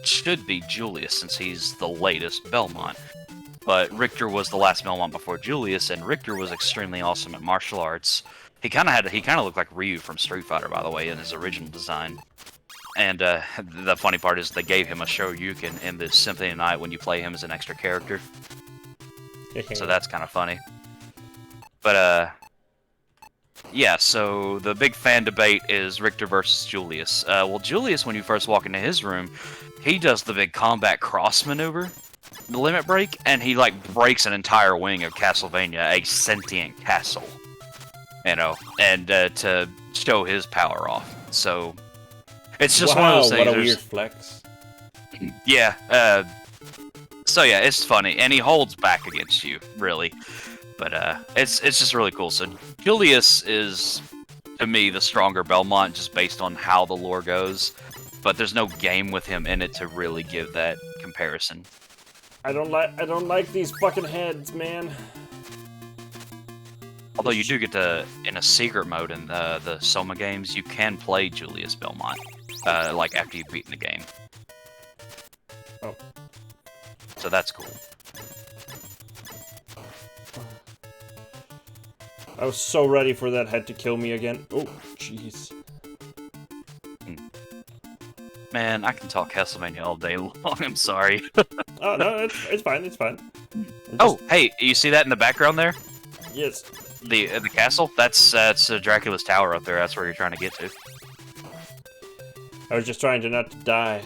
should be Julius since he's the latest Belmont. But Richter was the last Belmont before Julius, and Richter was extremely awesome at martial arts. He kind of looked like Ryu from Street Fighter, by the way, in his original design. And the funny part is they gave him a Shoryuken in the Symphony of the Night when you play him as an extra character. So that's kind of funny. But, yeah, so the big fan debate is Richter versus Julius. Well, Julius, when you first walk into his room, he does the big combat cross maneuver, the limit break, and he, like, breaks an entire wing of Castlevania, a sentient castle, you know, and to show his power off. So it's just one of those things. What a weird flex. Yeah, so yeah, it's funny, and he holds back against you, really. But it's just really cool. So Julius is, to me, the stronger Belmont, just based on how the lore goes. But there's no game with him in it to really give that comparison. I don't like these fucking heads, man. Although you do get to, in a secret mode in the Soma games, you can play Julius Belmont, like after you've beaten the game. Oh. So that's cool. I was so ready for that head to kill me again. Oh, jeez. Man, I can talk Castlevania all day long. I'm sorry. Oh, no, it's fine, it's fine. Oh, hey, you see that in the background there? Yes. The castle? That's Dracula's tower up there. That's where you're trying to get to. I was just trying to not to die.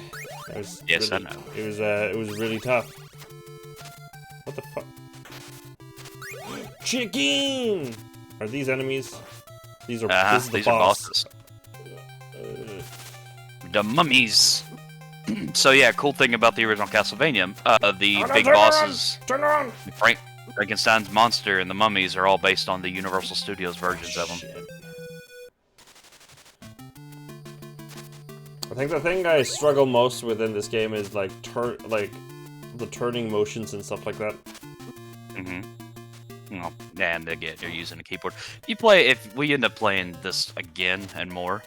Yes, really, I know. It was really tough. What the fuck? Chicken! Are these enemies? These are this is the these boss. are bosses. The mummies. So yeah, cool thing about the original Castlevania, the big bosses, Turn on! Frankenstein's monster and the mummies are all based on the Universal Studios versions of them. Shit. I think the thing I struggle most with in this game is like the turning motions and stuff like that. Mm-hmm. Well, and again, you're using a keyboard. If we end up playing this again and more.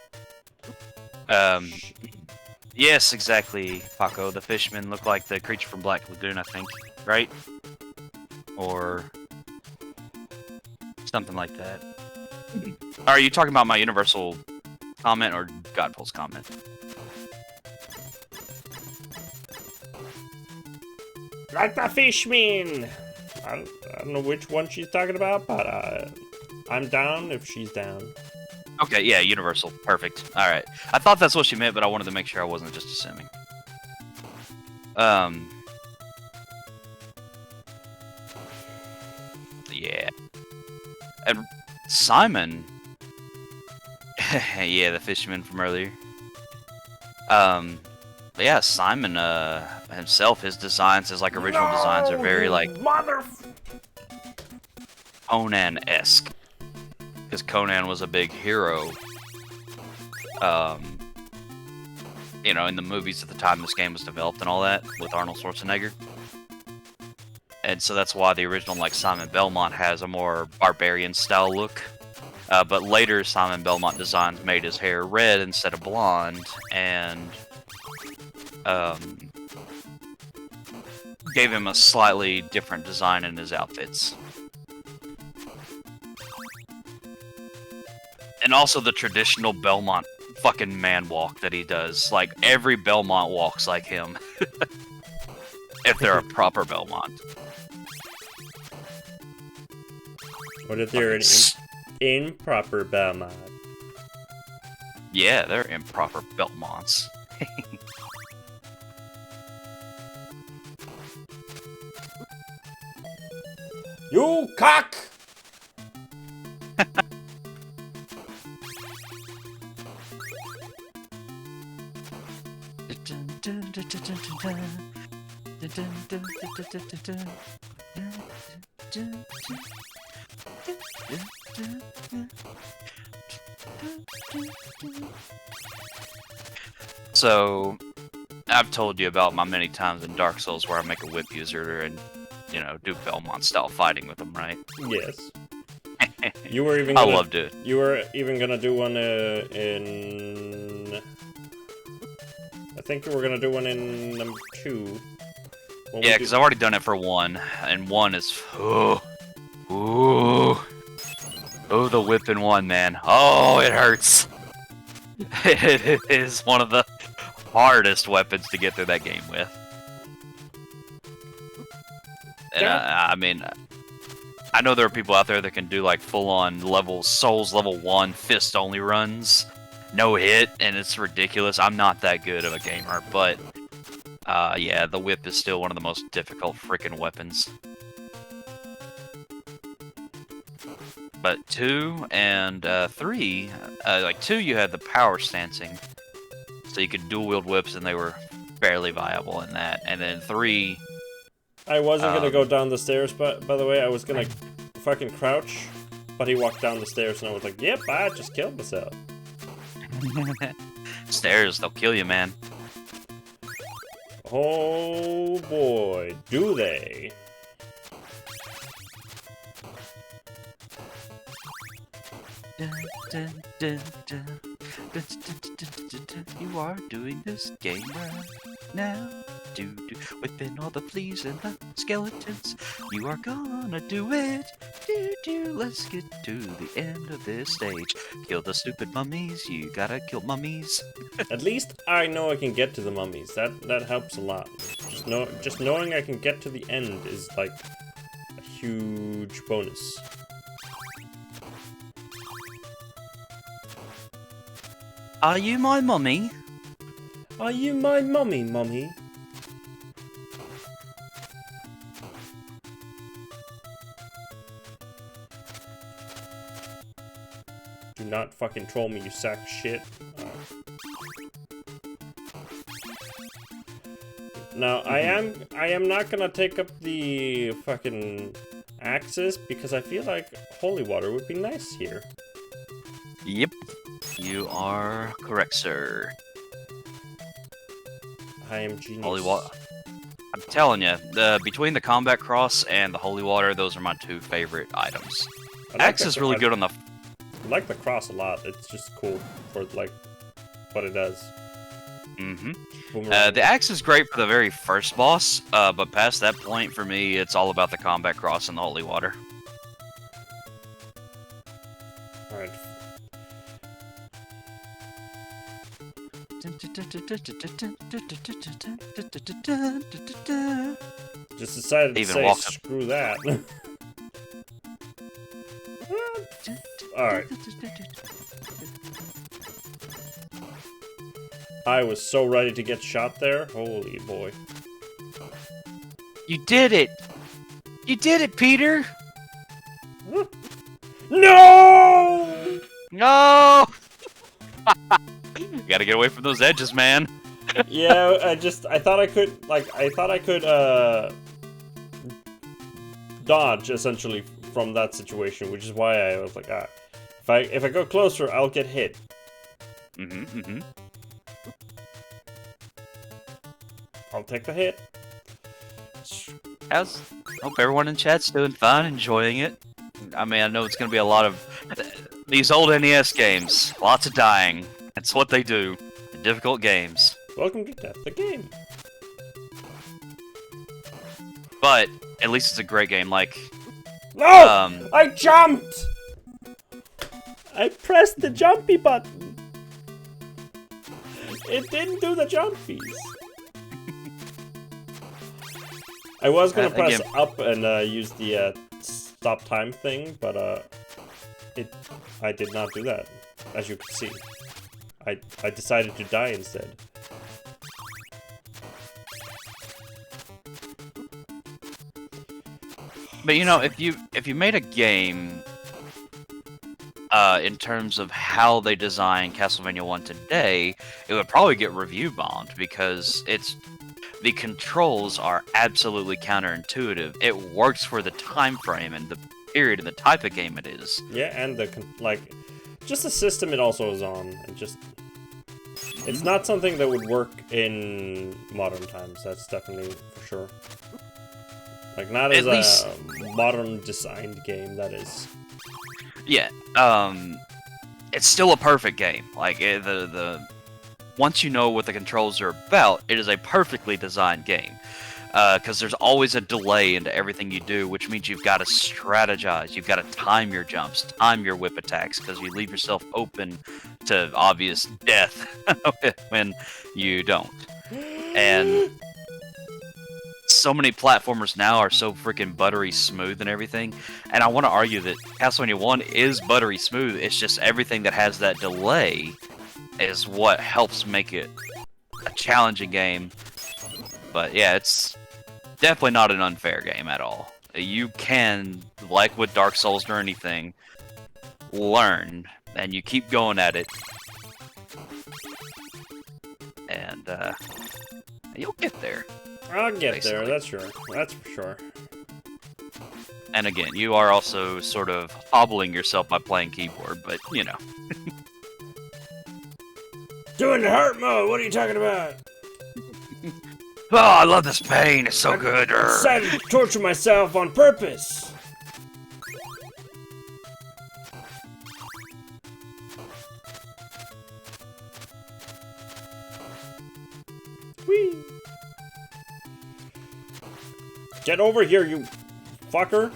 Yes, exactly, Paco. The fishmen look like the creature from Black Lagoon, I think, right? Or something like that. Are you talking about my universal comment or Godpul's comment? Like the fishman! I don't know which one she's talking about, but I'm down if she's down. Okay, yeah, universal. Perfect. Alright. I thought that's what she meant, but I wanted to make sure I wasn't just assuming. Yeah. And Simon... yeah, the fisherman from earlier. Yeah, Simon, himself, his designs, his, like, original designs are very, like... Conan-esque. Because Conan was a big hero. You know, in the movies at the time this game was developed and all that, with Arnold Schwarzenegger. And so that's why the original, like, Simon Belmont has a more barbarian-style look. But later, Simon Belmont designs made his hair red instead of blonde, and... gave him a slightly different design in his outfits. And also the traditional Belmont fucking man walk that he does. Like, every Belmont walks like him. If they're a proper Belmont. What if they're an improper Belmont? Yeah, they're improper Belmonts. You cock! So, I've told you about my many times in Dark Souls where I make a whip user and, you know, do Belmont style fighting with them, right? Yes. You were even. I Gonna, loved it. You were even gonna do one in. I think you were gonna do one in number 2. Yeah, because I've already done it for 1, and 1 is oh, the whip in 1, man. Oh, it hurts. It is one of the hardest weapons to get through that game with. And I mean, I know there are people out there that can do like full-on Souls level 1 fist-only runs, no hit, and it's ridiculous. I'm not that good of a gamer, but yeah, the whip is still one of the most difficult freaking weapons. But 2 and 3, like 2 you had the power stancing, so you could dual wield whips and they were fairly viable in that. And then 3... I wasn't gonna go down the stairs, but by the way, I was gonna fucking crouch, but he walked down the stairs and I was like, yep, I just killed myself. Stairs, they'll kill you, man. Oh boy, do they. You are doing this game right now. Whipping all the fleas and the skeletons. You are gonna do it. Let's get to the end of this stage. Kill the stupid mummies. You gotta kill mummies. At least I know I can get to the mummies. That helps a lot. Just knowing I can get to the end is like a huge bonus. Are you my mummy? Are you my mummy, mummy? Do not fucking troll me, you sack of shit. Now, I am not gonna take up the fucking axes because I feel like holy water would be nice here. Yep. You are correct, sir. I am genius. Holy water. I'm telling you, between the combat cross and the holy water, those are my 2 favorite items. Axe is really good on the. I like the cross a lot. It's just cool for like what it does. The axe is great for the very first boss, but past that point, for me, it's all about the combat cross and the holy water. Alright. Just decided to say screw that. Alright. I was so ready to get shot there. Holy boy. You did it! You did it, Peter! No! No! You gotta get away from those edges, man. Yeah, I thought I could dodge essentially from that situation, which is why I was like, if I go closer, I'll get hit. I'll take the hit. Hope everyone in chat's doing fine, enjoying it. I mean, I know it's gonna be a lot of these old NES games. Lots of dying. That's what they do. Difficult games. Welcome to Death the Game. but at least it's a great game. Like, No! um, I jumped! I pressed the jumpy button. It didn't do the jumpies. I was gonna press again, up and use the stop time thing, but I did not do that, as you can see. I decided to die instead. but you know, if you made a game, in terms of how they design Castlevania 1 today, it would probably get review bombed because the controls are absolutely counterintuitive. It works for the time frame and the period and the type of game it is. Yeah, and just the system it also is on, and just it's not something that would work in modern times. That's definitely for sure. Like, not as a modern designed game, that is. Yeah, it's still a perfect game. Like, once you know what the controls are about, it is a perfectly designed game. Because there's always a delay into everything you do, which means you've got to strategize. You've got to time your jumps, time your whip attacks, because you leave yourself open to obvious death when you don't. And so many platformers now are so freaking buttery smooth and everything, and I want to argue that Castlevania 1 is buttery smooth. It's just everything that has that delay is what helps make it a challenging game. But yeah, it's definitely not an unfair game at all. You can, like with Dark Souls or anything, learn, and you keep going at it, and you'll get there. I'll get Basically. there, that's sure. That's for sure. And again, you are also sort of hobbling yourself by playing keyboard, but you know. Doing the hurt mode, what are you talking about? Oh, I love this pain, it's so good. I decided to torture myself on purpose. Whee! Get over here, you fucker!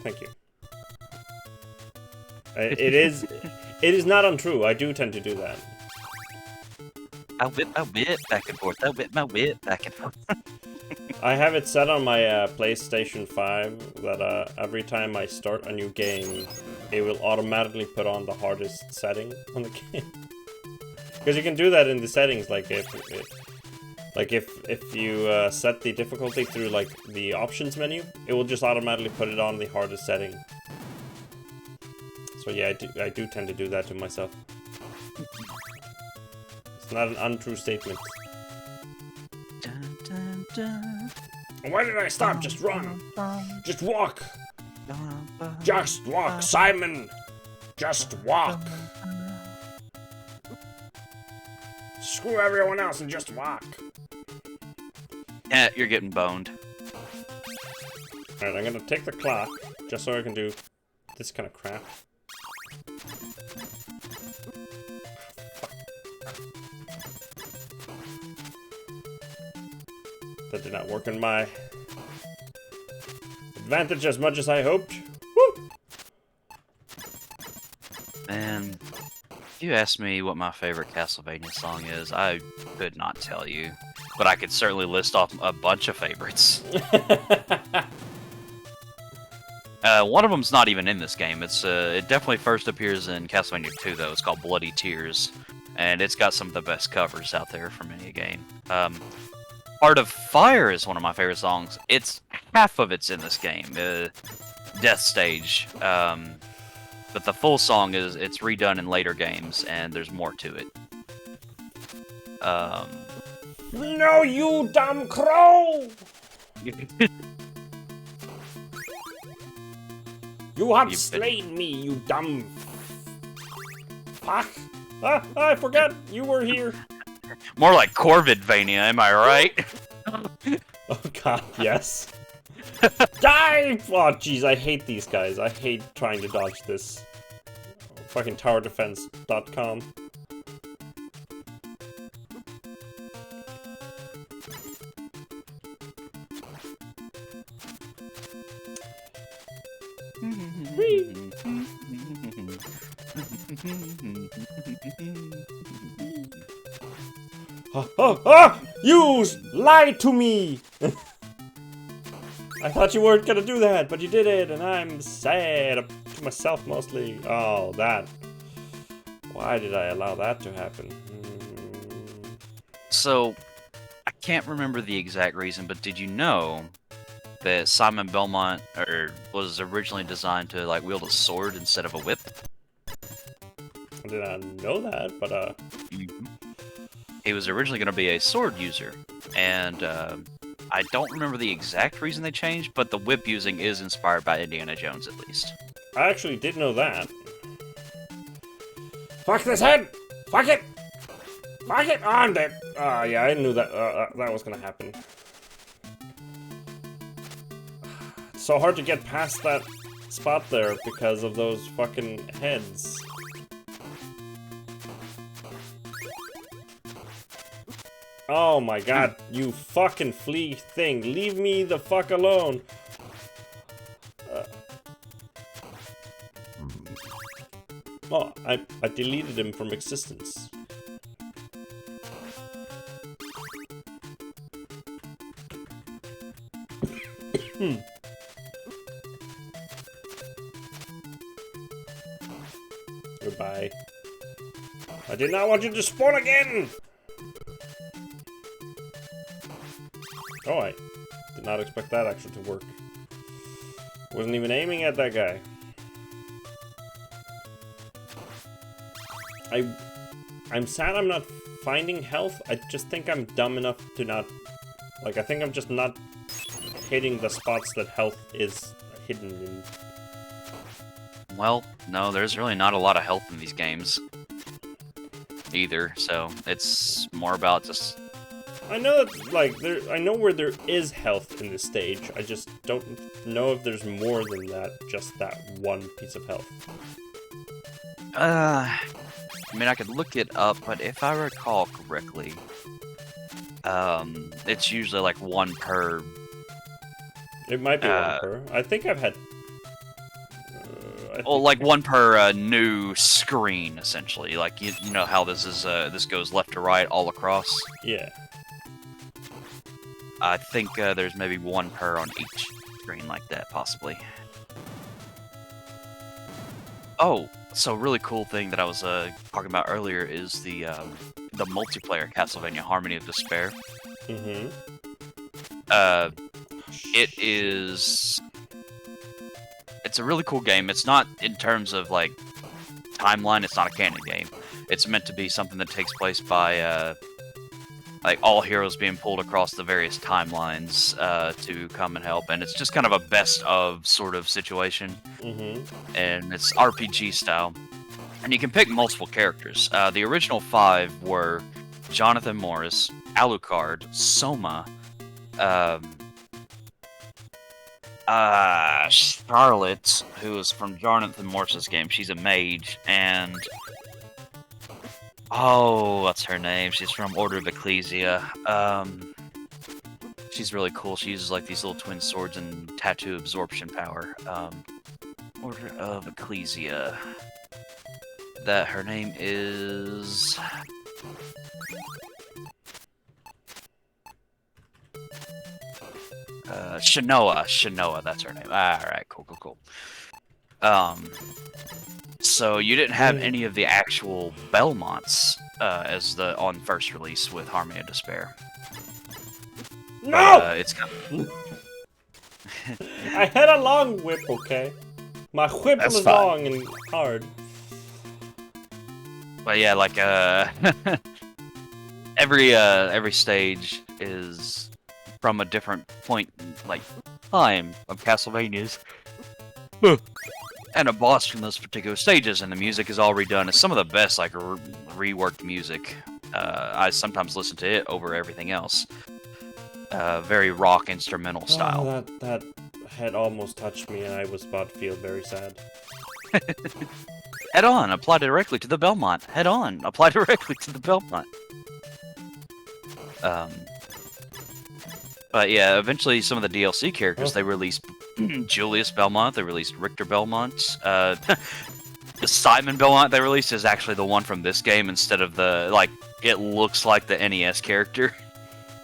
Thank you. It is not untrue. I do tend to do that. I whip my whip back and forth. I whip my whip back and forth. I have it set on my PlayStation 5 that every time I start a new game, it will automatically put on the hardest setting on the game. Because you can do that in the settings, like if you set the difficulty through like the options menu, it will just automatically put it on the hardest setting. So yeah, I do tend to do that to myself. It's not an untrue statement. Dun, dun, dun. Why did I stop? Just run. Just walk. Dun, dun, Just walk, Simon. Just walk. Screw everyone else and just walk. Yeah, you're getting boned. Alright, I'm gonna take the clock, just so I can do this kind of crap. That did not work in my advantage as much as I hoped. Woo! Man, if you asked me what my favorite Castlevania song is, I could not tell you. But I could certainly list off a bunch of favorites. One of them's not even in this game. It definitely first appears in Castlevania 2, though. It's called Bloody Tears. And it's got some of the best covers out there from any game. Heart of Fire is one of my favorite songs. Half of it's in this game. Death Stage. But the full song it's redone in later games, and there's more to it. No, you dumb crow! You have slain me, you dumb fuck! Ah, I forgot you were here. More like Corvidvania, am I right? Oh god, yes. Die! Oh jeez, I hate these guys. I hate trying to dodge this. Fucking towerdefense.com. You lied to me! I thought you weren't gonna do that, but you did it, and I'm sad to myself mostly. Oh, that. Why did I allow that to happen? So, I can't remember the exact reason, but did you know that Simon Belmont was originally designed to like wield a sword instead of a whip? I did not know that, but He was originally going to be a sword user, and I don't remember the exact reason they changed, but the whip using is inspired by Indiana Jones at least. I actually did know that. Fuck this head! Fuck it! Fuck it! Oh, I'm dead! Yeah, I knew that that was gonna happen. It's so hard to get past that spot there because of those fucking heads. Oh my god, you fucking flea thing. Leave me the fuck alone. Oh, I deleted him from existence. Goodbye. I did not want you to spawn again! Oh, I did not expect that actually to work. Wasn't even aiming at that guy. I'm sad I'm not finding health. I just think I'm dumb enough to not... Like, I think I'm just not hitting the spots that health is hidden in. Well, no, there's really not a lot of health in these games either, so it's more about just... I know that, like, I know where there is health in this stage. I just don't know if there's more than that, just that one piece of health. I mean, I could look it up, but if I recall correctly, it's usually like one per... It might be one per. I think I've had... Well, like one per new screen, essentially. Like, you know how this is, this goes left to right all across? Yeah. I think there's maybe one per on each screen like that, possibly. Oh, so a really cool thing that I was talking about earlier is the multiplayer Castlevania Harmony of Despair. Mm-hmm. It's a really cool game. It's not in terms of like timeline. It's not a canon game. It's meant to be something that takes place by like all heroes being pulled across the various timelines to come and help, and it's just kind of a best of sort of situation. Mm-hmm. And it's RPG style, and you can pick multiple characters. The original 5 were Jonathan Morris, Alucard, Soma, Charlotte, who is from Jonathan Morris's game. She's a mage, and oh, what's her name? She's from Order of Ecclesia. She's really cool. She uses like these little twin swords and tattoo absorption power. Order of Ecclesia. That her name is... Shanoa, that's her name. Alright, cool. So you didn't have any of the actual Belmonts as on first release with Harmony of Despair. No! But, it's kind of... I had a long whip, okay? My whip That's was fine. long and hard. But yeah, like every stage is from a different point, like time of Castlevania's, and a boss from those particular stages, and the music is all redone. It's some of the best like reworked music. I sometimes listen to it over everything else. Very rock instrumental style. Oh, that head almost touched me, and I was about to feel very sad. Head on, apply directly to the Belmont. Head on, apply directly to the Belmont. But yeah, eventually some of the DLC characters, they released Julius Belmont, they released Richter Belmont. The Simon Belmont they released is actually the one from this game instead of the, like, it looks like the NES character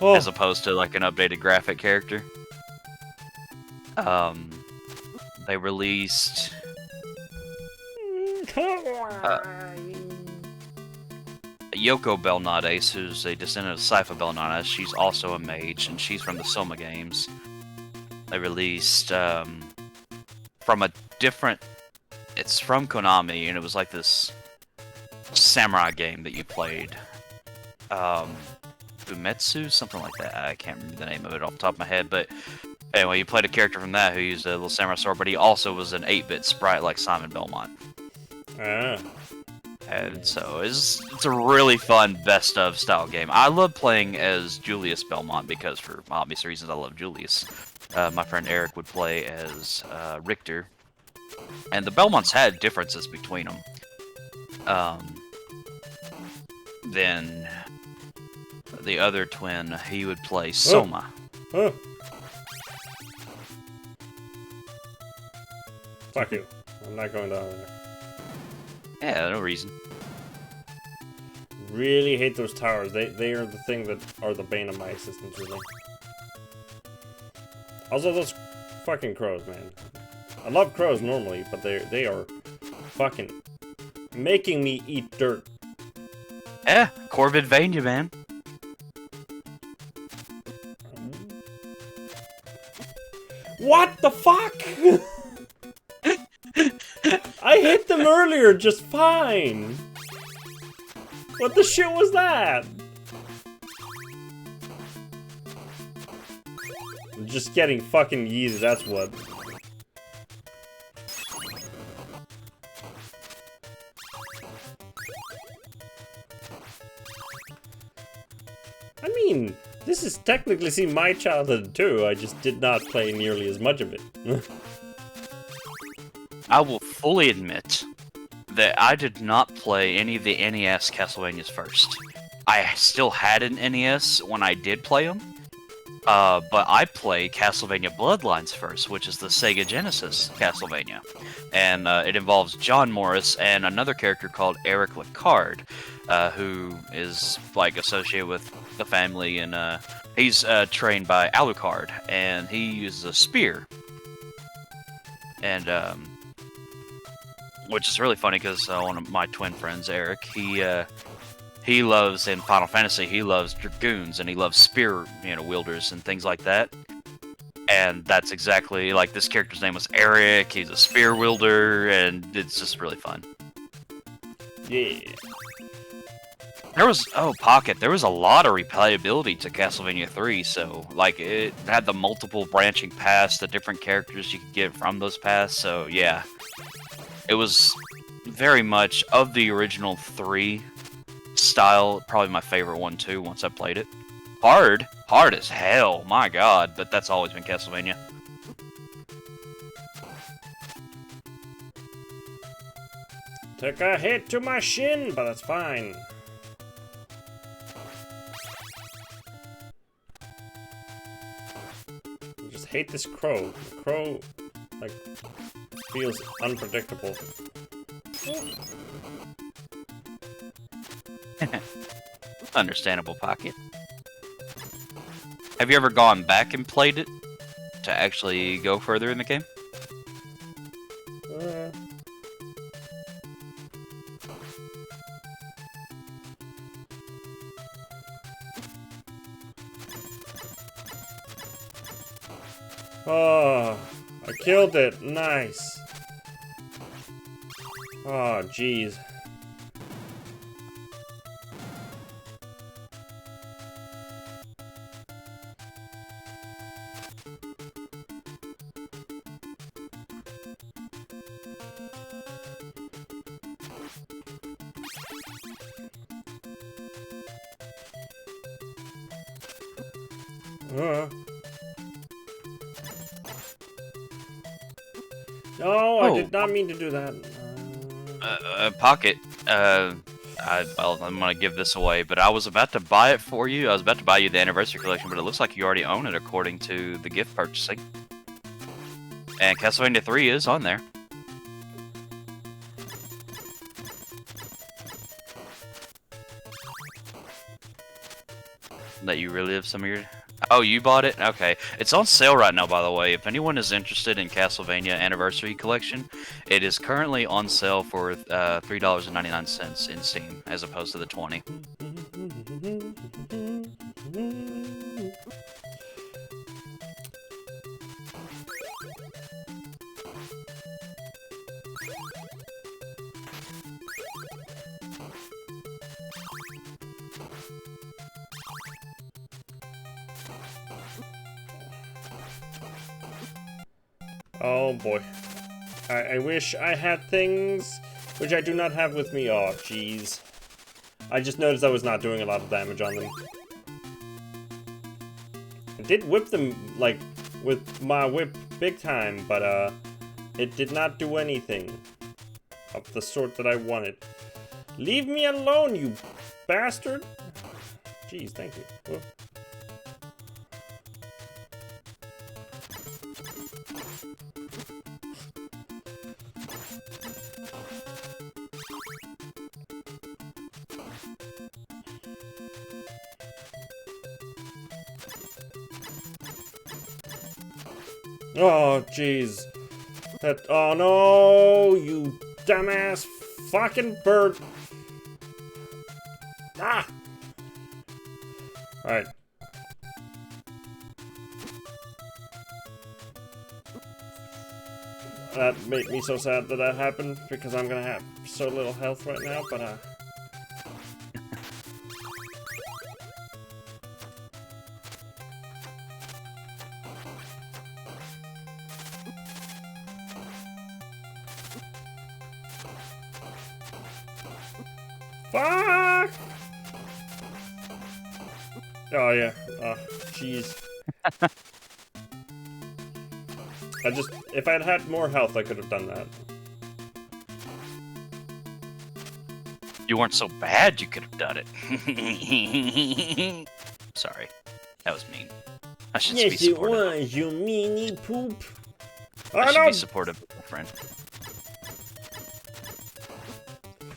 Oh, as opposed to like an updated graphic character. They released Yoko Belnades, who's a descendant of Sypha Belnades. She's also a mage, and she's from the Soma games. They released from a different... It's from Konami, and it was like this samurai game that you played. Umetsu? Something like that. I can't remember the name of it off the top of my head, but anyway, you played a character from that who used a little samurai sword, but he also was an 8-bit sprite like Simon Belmont. ah. And so it's a really fun best of style game. I love playing as Julius Belmont because for obvious reasons I love Julius. My friend Eric would play as Richter. And the Belmonts had differences between them. Then the other twin, he would play Soma. Oh. Fuck you. I'm not going down there. Yeah, no reason. Really hate those towers. They are the thing that are the bane of my existence, really. Also, those fucking crows, man. I love crows normally, but they are fucking making me eat dirt. Yeah, Corvidvania, man. What the fuck? I hit them earlier just fine. What the shit was that? I'm just getting fucking yeeted, that's what. I mean, this is technically see my childhood too, I just did not play nearly as much of it. I will fully admit that I did not play any of the NES Castlevanias first. I still had an NES when I did play them, but I played Castlevania Bloodlines first, which is the Sega Genesis Castlevania. And it involves John Morris and another character called Eric Lecard, who is like associated with the family, and he's trained by Alucard, and he uses a spear. And which is really funny because one of my twin friends, Eric, he loves in Final Fantasy. He loves dragoons and he loves spear, wielders and things like that. And that's exactly like this character's name was Eric. He's a spear wielder, and it's just really fun. Yeah. There was Pocket. There was a lot of replayability to Castlevania 3. So like it had the multiple branching paths, the different characters you could get from those paths. So yeah. It was very much of the original 3 style, probably my favorite one too, once I played it. Hard as hell, my god, but that's always been Castlevania. Took a hit to my shin, but that's fine. I just hate this crow. The crow, like, feels unpredictable. Understandable, Pocket. Have you ever gone back and played it to actually go further in the game? Oh, I killed it. Nice. Oh, jeez. No, I did not mean to do that. Pocket, I'm gonna give this away, but I was about to buy it for you. I was about to buy you the Anniversary Collection, but it looks like you already own it according to the gift purchasing. And Castlevania 3 is on there. That you relive some of your... Oh, you bought it? Okay. It's on sale right now, by the way. If anyone is interested in Castlevania Anniversary Collection, it is currently on sale for $3.99 in Steam, as opposed to the 20. Oh boy. I wish I had things which I do not have with me. Oh, jeez. I just noticed I was not doing a lot of damage on them. I did whip them, like, with my whip big time, but, it did not do anything of the sort that I wanted. Leave me alone, you bastard! Jeez, thank you. Whoop. Oh, jeez. That. Oh no, you dumbass fucking bird. Ah! Alright. That made me so sad that happened because I'm gonna have so little health right now, but fuck! Oh yeah. Jeez. If I'd had more health, I could have done that. You weren't so bad, you could have done it. Sorry. That was mean. I should be supportive. Was, you meanie poop. I should be supportive of my friend.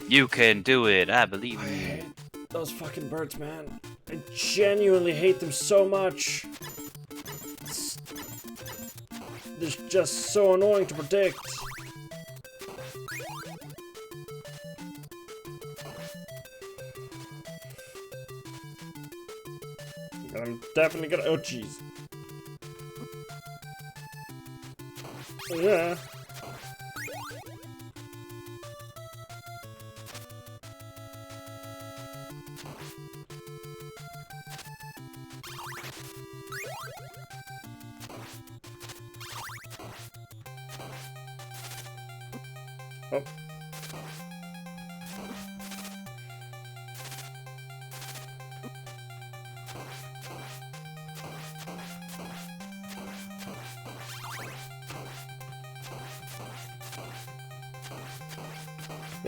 You can do it, I believe in you. Those fucking birds, man. I genuinely hate them so much. They're just so annoying to predict. I'm definitely gonna. Oh, jeez. Yeah. Oh.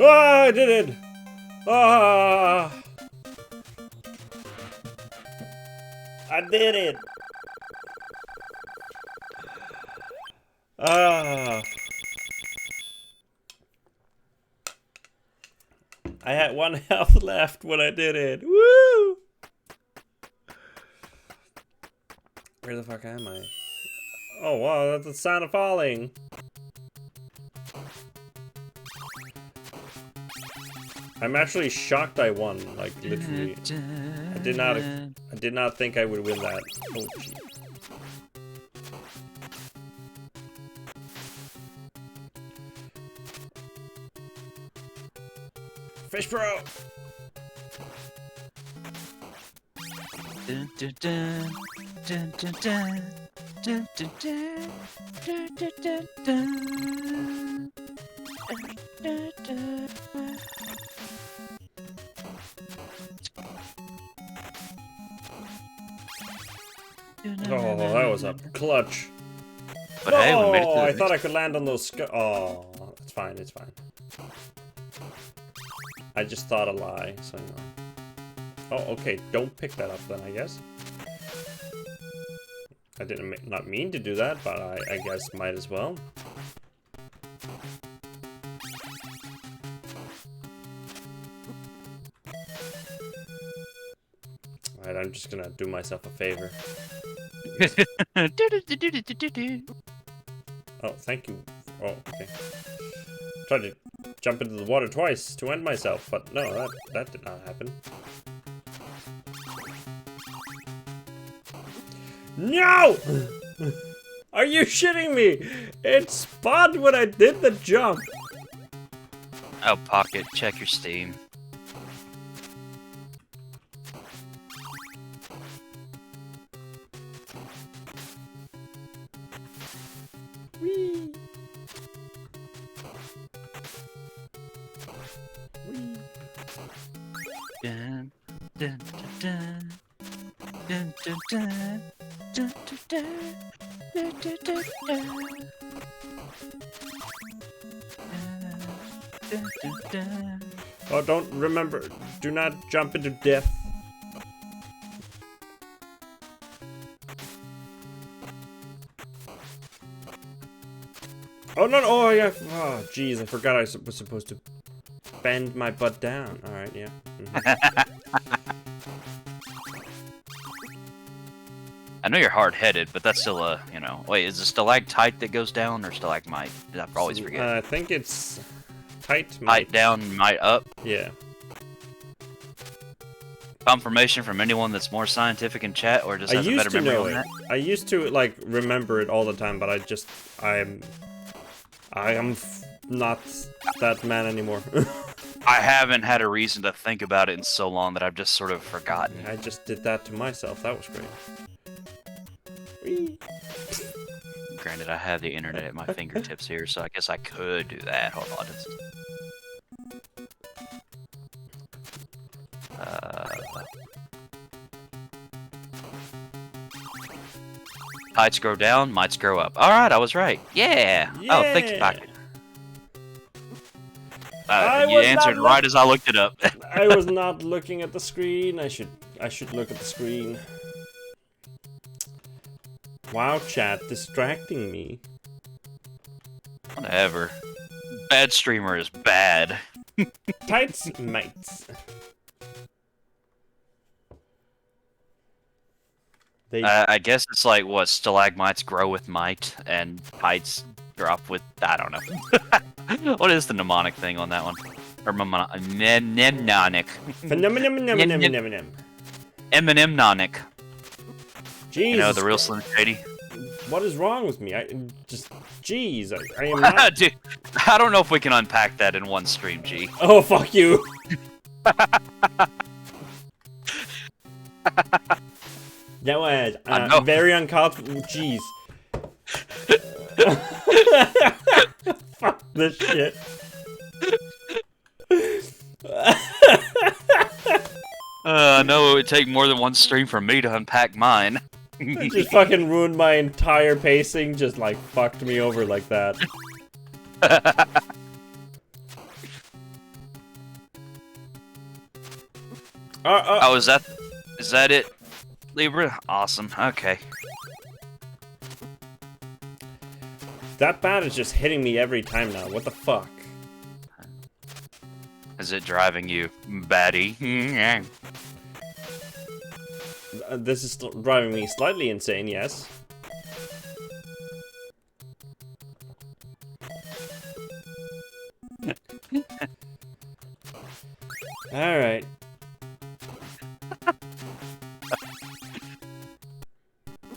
Ah, I did it! Ah! I did it! Ah! I had 1 health left when I did it. Woo! Where the fuck am I? Oh wow, that's the sound of falling. I'm actually shocked I won, like literally. I did not think I would win that. Oh gee. Fish bro! Dun, dun, dun, dun, dun, dun, dun, dun, dun, dun, dun, dun, dun, dun, dun. Oh, that was a clutch. But hey, we made it to the I next- thought I could land on those oh, it's fine, it's fine. I just thought a lie, so you know. Oh, okay, don't pick that up then, I guess. I didn't not mean to do that, but I guess might as well. Alright, I'm just gonna do myself a favor. Oh, thank you. Oh, okay. Tried to jump into the water twice to end myself, but no, that did not happen. No! Are you shitting me? It spawned when I did the jump. Oh, Pocket, check your Steam. Whee! Dun, dun, dun, dun, dun, dun, dun, dun, dun, dun, dun, dun, dun, dun. Oh, don't remember. Do not jump into death. Oh, no, oh, yeah. Oh, jeez, I forgot I was supposed to bend my butt down. Alright, yeah. I know you're hard-headed, but that's still a, you know... Wait, is it stalactite that goes down, or stalagmite? I always forget. I think it's tight. Tight down, might up. Yeah. Confirmation from anyone that's more scientific in chat, or just has a better memory on that? I used to, like, remember it all the time, but I am not that man anymore. I haven't had a reason to think about it in so long that I've just sort of forgotten. I just did that to myself. That was great. Whee! Granted, I have the internet at my fingertips here, so I guess I could do that. Hold on. Heights grow down, mites grow up. Alright, I was right. Yeah! Oh, thank you, Pocket. You answered right as I looked it up. I was not looking at the screen. I should look at the screen. Wow, chat, distracting me. Whatever. Bad streamer is bad. Tights, mates. I guess it's like, what, stalagmites grow with might, and heights drop with, I don't know. What is the mnemonic thing on that one? Or mnemonic. Eminem-nonic. Jesus. You know, the real Slim Shady. What is wrong with me? Jeez, I am not... Dude, I don't know if we can unpack that in one stream, G. Oh, fuck you. That was very uncomfortable. Jeez. Fuck this shit. I know it would take more than one stream for me to unpack mine. Just fucking ruined my entire pacing. Just like fucked me over like that. Oh, is that it, Libra? Awesome. Okay. That bat is just hitting me every time now. What the fuck? Is it driving you batty? This is driving me slightly insane, yes. Alright.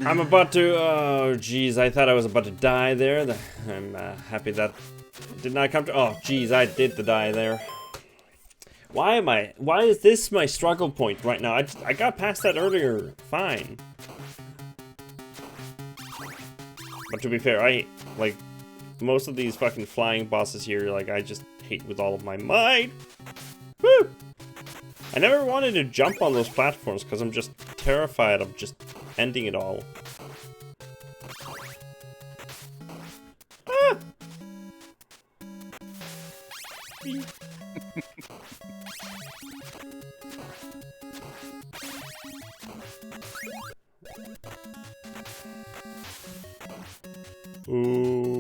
I'm about to... Oh, jeez, I thought I was about to die there. I'm happy that did not come to... Oh, jeez, I did die there. Why is this my struggle point right now? I got past that earlier. Fine. But to be fair, like, most of these fucking flying bosses here, like, I just hate with all of my might. Woo! I never wanted to jump on those platforms because I'm just terrified of just ending it all. Ah! Ooh-wee!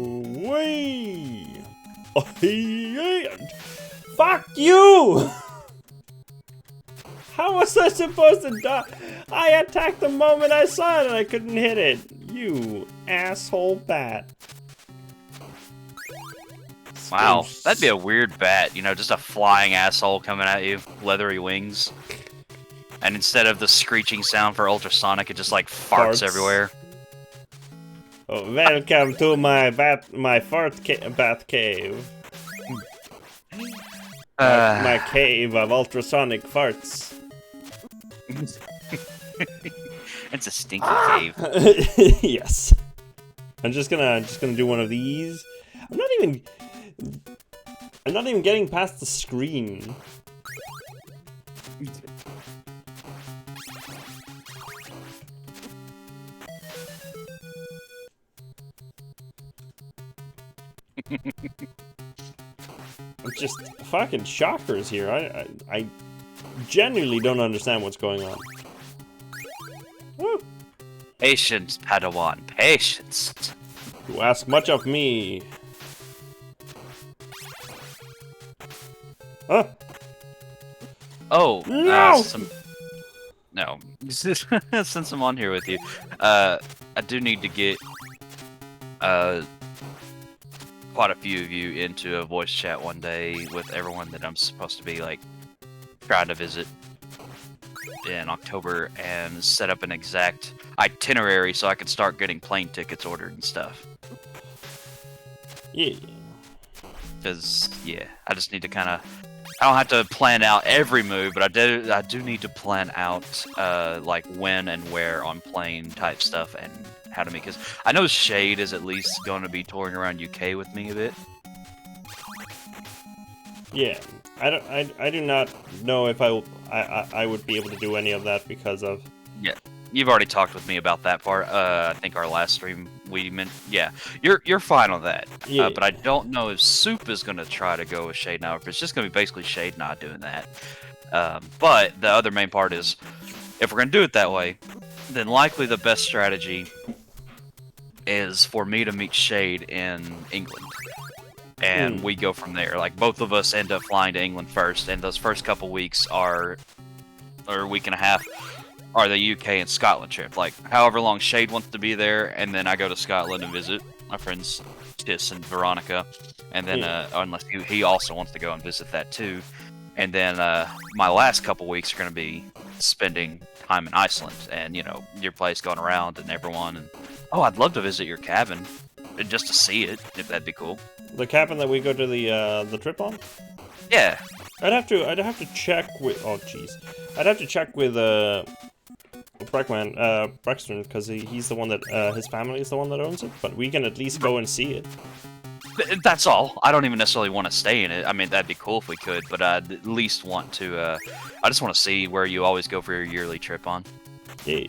Oh, yeah. Fuck you! How was I supposed to die? I attacked the moment I saw it and I couldn't hit it. You asshole bat. Wow, that'd be a weird bat, you know, just a flying asshole coming at you, leathery wings. And instead of the screeching sound for ultrasonic, it just like farts everywhere. Oh, welcome to my bath cave. My cave of ultrasonic farts. It's a stinky cave. Yes. I'm just gonna do one of these. I'm not even getting past the screen. Just fucking shockers here. I genuinely don't understand what's going on. Woo. Patience, Padawan, patience. You ask much of me. Huh? Oh, no! No. Since I'm on here with you, I do need to get quite a few of you into a voice chat one day with everyone that I'm supposed to be like trying to visit in October and set up an exact itinerary so I can start getting plane tickets ordered and stuff. Yeah. Because yeah, I just need to kind of. I don't have to plan out every move, but I do need to plan out like when and where on plane type stuff and how to make. Because I know Shade is at least going to be touring around UK with me a bit. Yeah, I do not know if I would be able to do any of that because of. Yeah, you've already talked with me about that part. I think our last stream we meant. Yeah, you're fine on that. Yeah. But I don't know if Soup is going to try to go with Shade now. If it's just going to be basically Shade not doing that. But the other main part is, if we're going to do it that way, then likely the best strategy is for me to meet Shade in England. And we go from there. Like, both of us end up flying to England first, and those first couple weeks are, or a week and a half, are the UK and Scotland trip. Like, however long Shade wants to be there, and then I go to Scotland and visit my friends Tis and Veronica. And then, unless he also wants to go and visit that too. And then my last couple weeks are going to be spending time in Iceland, and, you know, your place going around and everyone. And oh, I'd love to visit your cabin, just to see it, if that'd be cool. The cabin that we go to the trip on? Yeah. I'd have to check with. Oh, jeez. I'd have to check with Brexton, because he's the one that his family is the one that owns it. But we can at least go and see it. That's all. I don't even necessarily want to stay in it. I mean, that'd be cool if we could, but I'd at least want to. I just want to see where you always go for your yearly trip on. Yeah.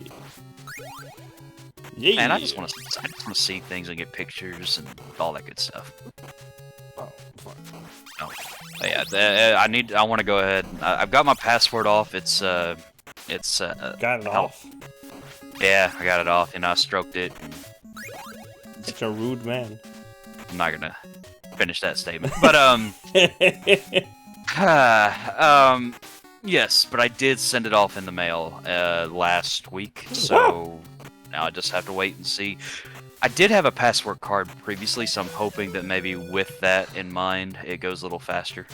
Yeah. And I just want to see things and get pictures and all that good stuff. Oh, fine. Oh, yeah. I want to go ahead. I've got my passport off. It's got it off. Yeah, I got it off. You know, I stroked it. Such a rude man. I'm not gonna finish that statement, but yes, but I did send it off in the mail last week, so now I just have to wait and see. I did have a passport card previously, so I'm hoping that maybe with that in mind, it goes a little faster.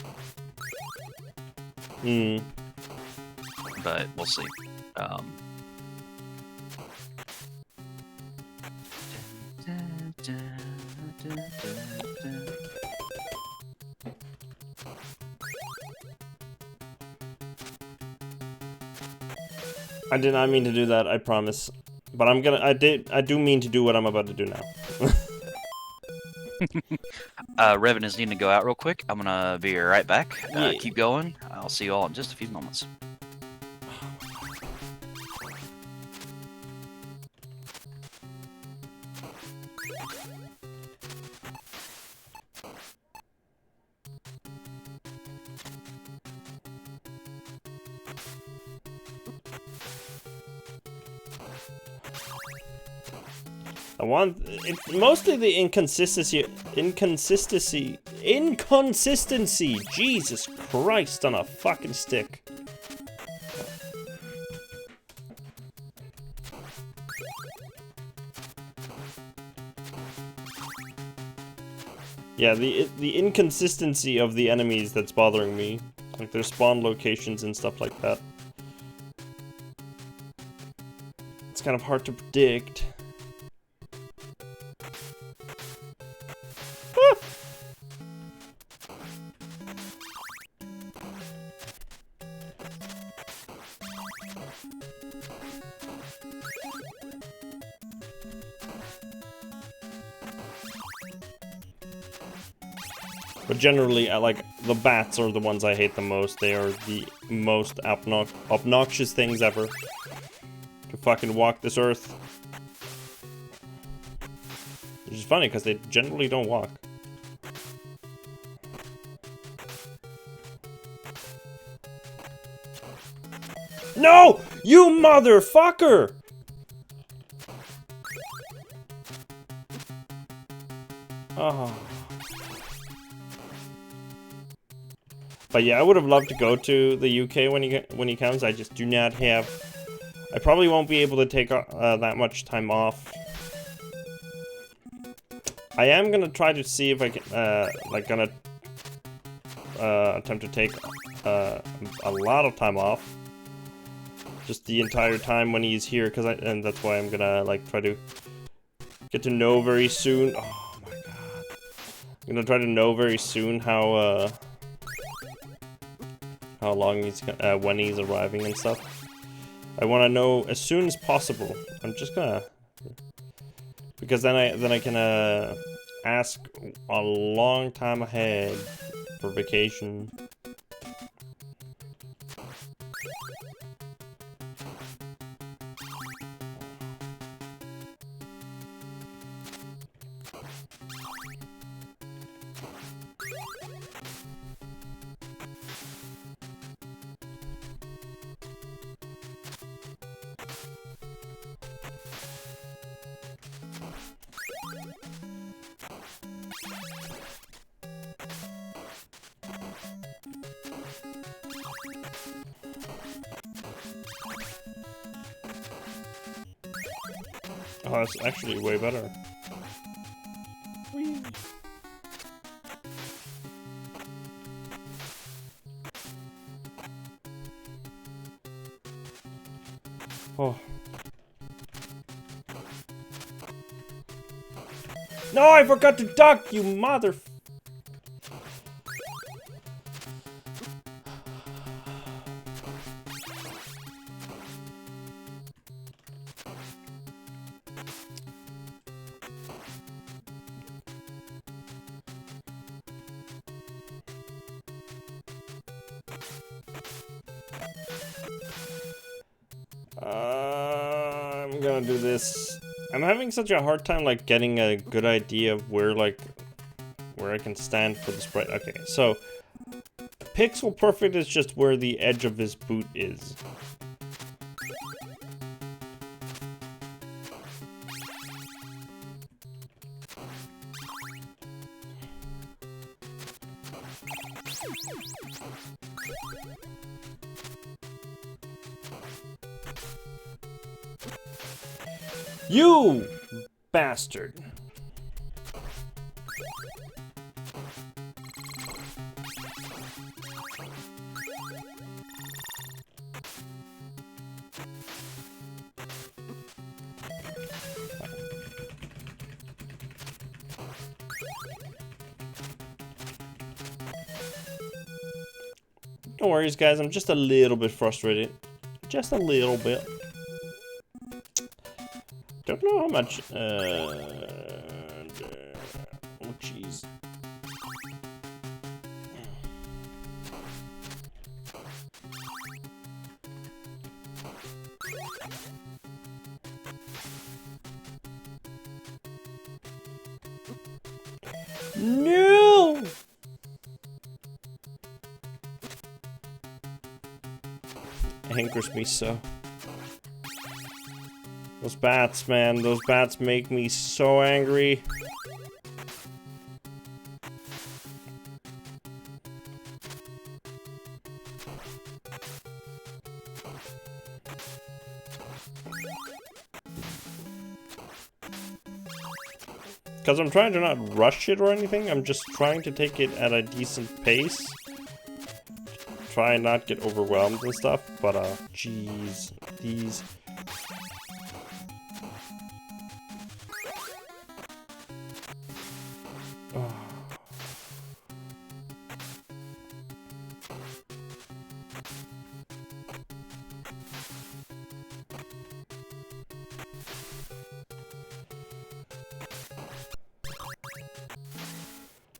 But we'll see. I did not mean to do that, I promise. But I do mean to do what I'm about to do now. Revan is needing to go out real quick. I'm gonna be right back. Yeah. Keep going. I'll see you all in just a few moments. It's mostly the inconsistency. Jesus Christ on a fucking stick. Yeah, the inconsistency of the enemies that's bothering me. Like their spawn locations and stuff like that. It's kind of hard to predict. Ah! But generally, like, the bats are the ones I hate the most. They are the most obnoxious things ever to fucking walk this earth. Which is funny, because they generally don't walk. No! You motherfucker! Oh. But yeah, I would have loved to go to the UK when he comes. I just do not have. I probably won't be able to take that much time off. I am gonna try to see if I can, attempt to take a lot of time off, just the entire time when he's here, and that's why I'm gonna like try to get to know very soon. Oh my god, I'm gonna try to know very soon how long he's when he's arriving and stuff. I want to know as soon as possible. I'm just gonna, because then I can ask a long time ahead for vacation. Oh, that's actually way better. Whee. Oh. No, I forgot to duck, you mother... I'm gonna do this. I'm having such a hard time, like, getting a good idea of where I can stand for the sprite. Okay, so pixel perfect is just where the edge of his boot is. You bastard. No worries, guys. I'm just a little bit frustrated. Just a little bit. Don't know how much. Oh, jeez. No! It angers me so. Those bats, man. Those bats make me so angry. Because I'm trying to not rush it or anything, I'm just trying to take it at a decent pace. Try and not get overwhelmed and stuff, but jeez, these...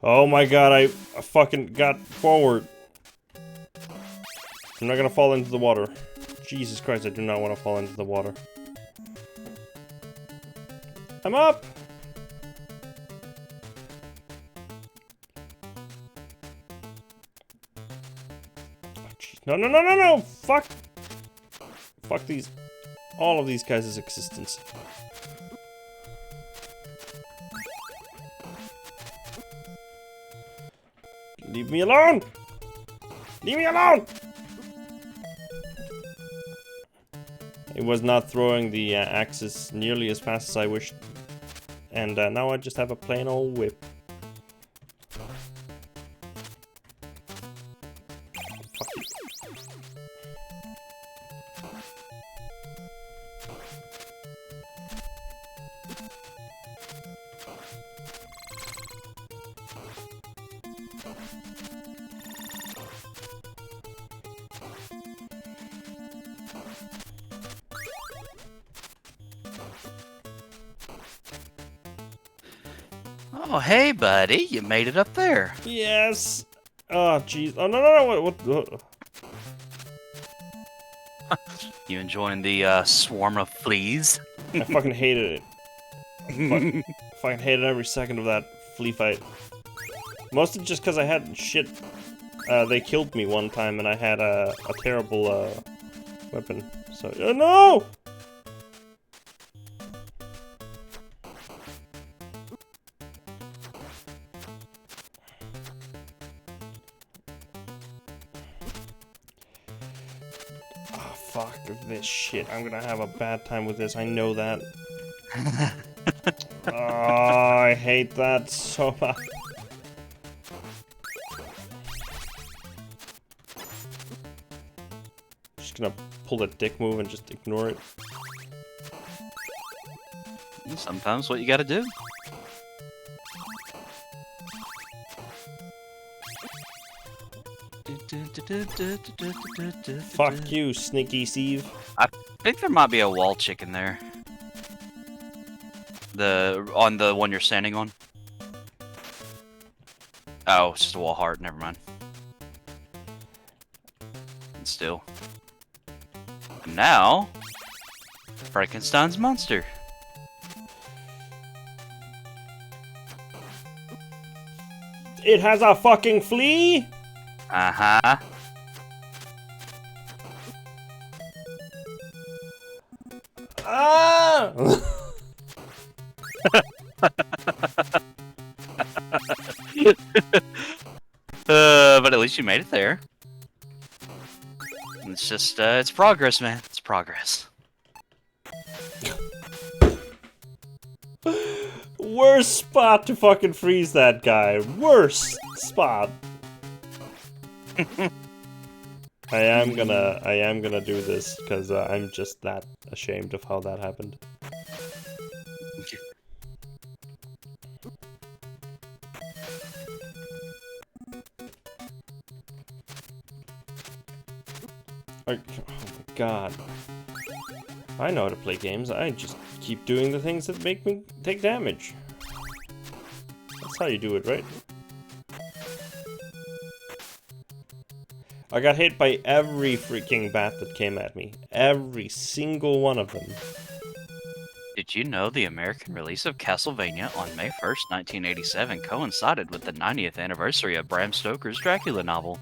Oh my god, I fucking got forward. I'm not gonna fall into the water. Jesus Christ, I do not want to fall into the water. I'm up! Oh, no, no, no, no, no! Fuck! Fuck these. All of these guys' existence. Leave me alone! Leave me alone! It was not throwing the axes nearly as fast as I wished. And now I just have a plain old whip. Fuck you. Oh, hey, buddy, you made it up there. Yes! Oh, jeez. Oh, no, no, no, what? You enjoying the swarm of fleas? I fucking hated it. Fucking hated every second of that flea fight. Mostly just because I had shit. They killed me one time and I had a terrible weapon. So, no! Fuck this shit. I'm gonna have a bad time with this. I know that. Oh, I hate that so much. Just gonna pull the dick move and just ignore it. Sometimes what you gotta do. Fuck you, sneaky Steve. I think there might be a wall chicken there. On the one you're standing on. Oh, it's just a wall heart. Never mind. And still. And now, Frankenstein's monster. It has a fucking flea? Uh-huh. Ah! But at least you made it there. It's just, it's progress, man. It's progress. Worst spot to fucking freeze that guy. Worst spot. I am gonna do this because I'm just that ashamed of how that happened. Oh my god. I know how to play games. I just keep doing the things that make me take damage. That's how you do it, right? I got hit by every freaking bat that came at me. Every single one of them. Did you know the American release of Castlevania on May 1st, 1987 coincided with the 90th anniversary of Bram Stoker's Dracula novel?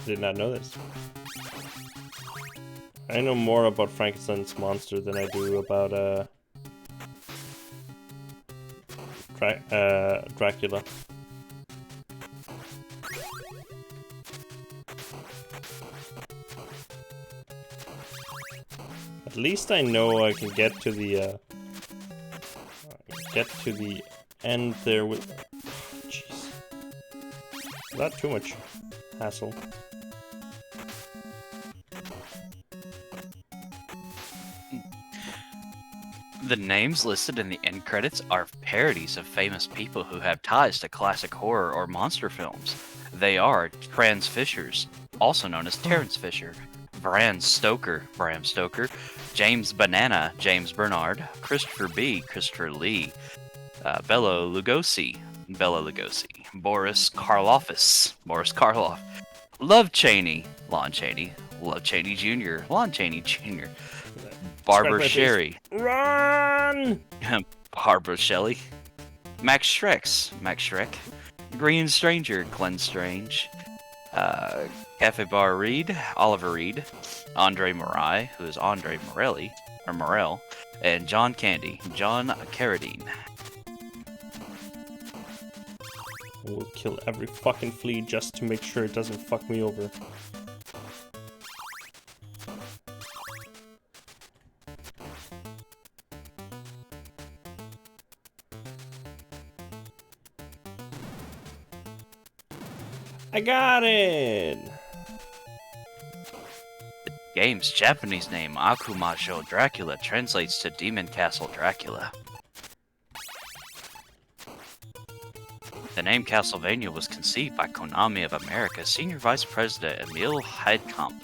Did not know this. I know more about Frankenstein's monster than I do about Dracula. At least I know I can get to the get to the end there with... Jeez. Not too much hassle. The names listed in the end credits are parodies of famous people who have ties to classic horror or monster films. They are Trans Fishers, also known as Terrence Fisher, Bram Stoker, James Banana, James Bernard, Christopher B, Christopher Lee, Bela Lugosi, Boris Karloff, Love Cheney, Lon Chaney, Love Chaney Jr., Lon Chaney Jr., Barbara Sherry, Run! Barbara Shelley, Max Shrek, Green Stranger, Glenn Strange, Cafe Bar Reed, Oliver Reed, Andre Marai, who is Andre Morell, and John Candy, John Carradine. We'll kill every fucking flea just to make sure it doesn't fuck me over. I got it! The game's Japanese name, Akumajo Dracula, translates to Demon Castle Dracula. The name Castlevania was conceived by Konami of America Senior Vice President Emil Heidkamp.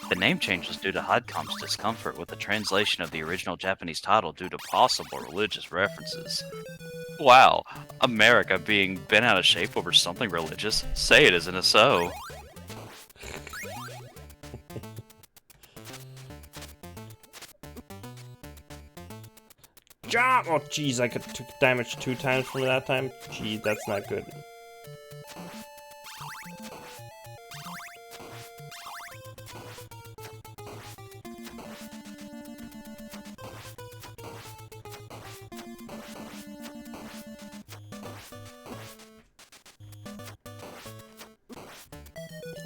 The name change was due to Heidkamp's discomfort with the translation of the original Japanese title due to possible religious references. Wow, America being bent out of shape over something religious? Say it isn't so. Jump! Oh jeez, I took damage 2 times from that time. Gee, that's not good.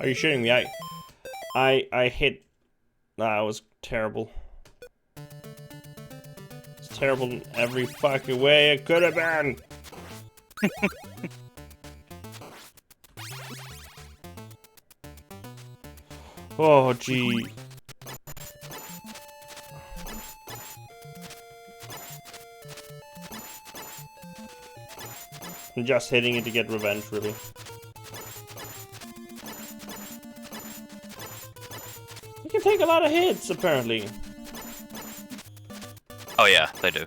Are you shitting me? I hit... That was terrible. It's terrible in every fucking way it could have been! Oh, gee. I'm just hitting it to get revenge, really. You can take a lot of hits, apparently. Oh yeah, they do.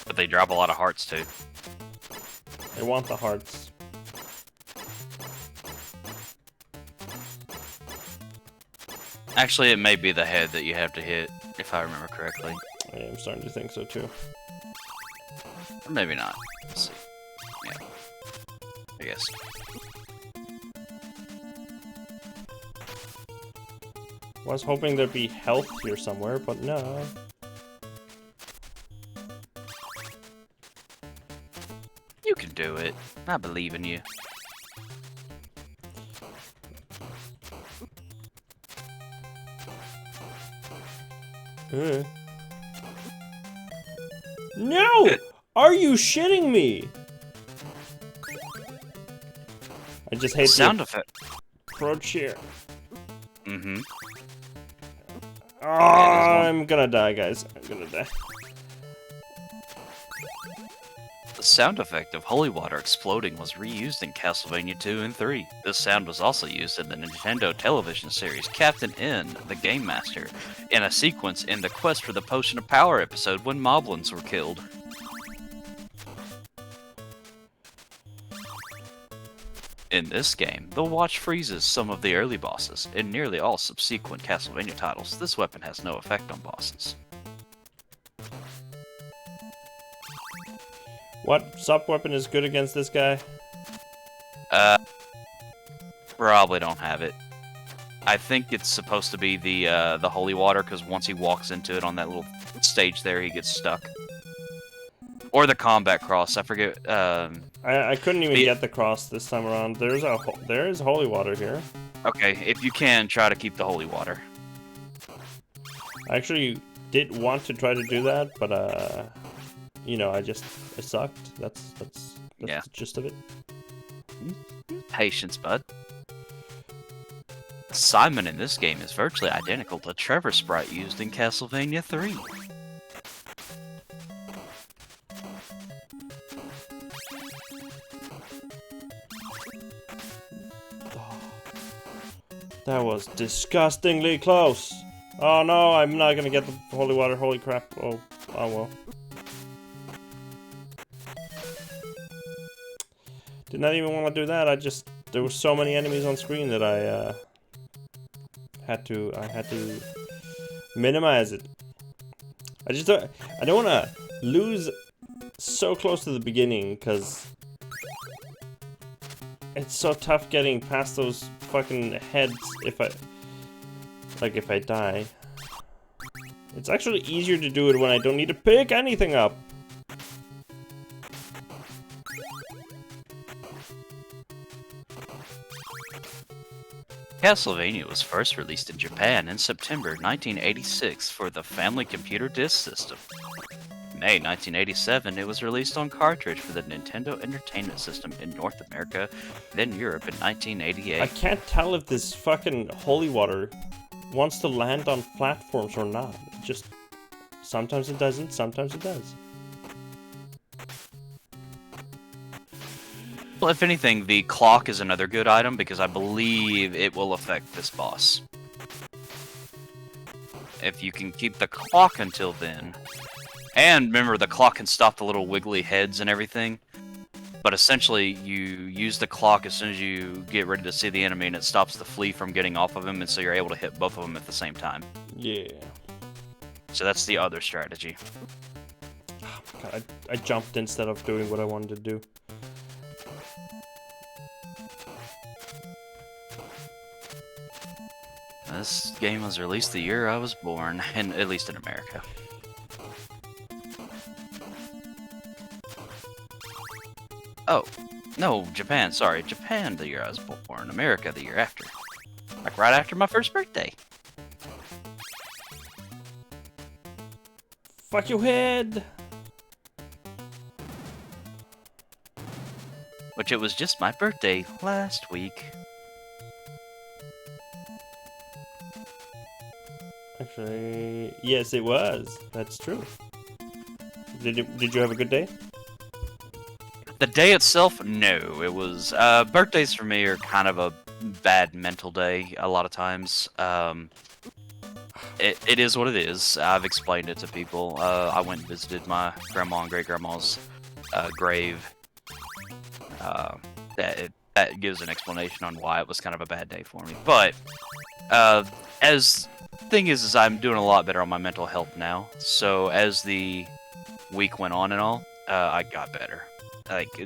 But they drop a lot of hearts too. I want the hearts. Actually, it may be the head that you have to hit, if I remember correctly. Yeah, I'm starting to think so too. Or maybe not. Let's see. Yeah. I guess. Was hoping there'd be health here somewhere, but no. You can do it. I believe in you. No! Are you shitting me? I just hate Sound the effect. approach here. Mm-hmm. Oh, I'm gonna die, guys. I'm gonna die. The sound effect of holy water exploding was reused in Castlevania 2 and 3. This sound was also used in the Nintendo television series Captain N, the Game Master, in a sequence in the Quest for the Potion of Power episode when moblins were killed. In this game, the watch freezes some of the early bosses. In nearly all subsequent Castlevania titles, this weapon has no effect on bosses. What sub-weapon is good against this guy? Probably don't have it. I think it's supposed to be the holy water, because once he walks into it on that little stage there, he gets stuck. Or the combat cross, I forget. I couldn't even get the cross this time around. There is holy water here. Okay, if you can, try to keep the holy water. I actually did want to try to do that, but you know, I sucked. That's Yeah. the gist of it. Patience, bud. Simon in this game is virtually identical to Trevor sprite used in Castlevania 3. That was disgustingly close. Oh no, I'm not gonna get the holy water. Holy crap. Oh well. Did not even want to do that. There were so many enemies on screen that I had to minimize it. I don't want to lose so close to the beginning because it's so tough getting past those fucking heads if I die. It's actually easier to do it when I don't need to pick anything up. Castlevania was first released in Japan in September 1986 for the Family Computer Disk System. In May 1987, it was released on cartridge for the Nintendo Entertainment System in North America, then Europe in 1988. I can't tell if this fucking holy water wants to land on platforms or not. Just sometimes it doesn't, sometimes it does. Well, if anything, the clock is another good item because I believe it will affect this boss. If you can keep the clock until then, and remember the clock can stop the little wiggly heads and everything, but essentially you use the clock as soon as you get ready to see the enemy and it stops the flea from getting off of him, and so you're able to hit both of them at the same time. Yeah. So that's the other strategy. Oh my god, I jumped instead of doing what I wanted to do. This game was released the year I was born, and at least in America. Oh, no, Japan, sorry. Japan the year I was born, America the year after. Like right after my first birthday. Fuck your head! Which it was just my birthday last week. Actually, yes, it was. That's true. Did you have a good day? The day itself, no. It was, birthdays for me are kind of a bad mental day a lot of times. It is what it is. I've explained it to people. I went and visited my grandma and great-grandma's grave. That gives an explanation on why it was kind of a bad day for me. But, as thing is I'm doing a lot better on my mental health now. So as the week went on and all, I got better.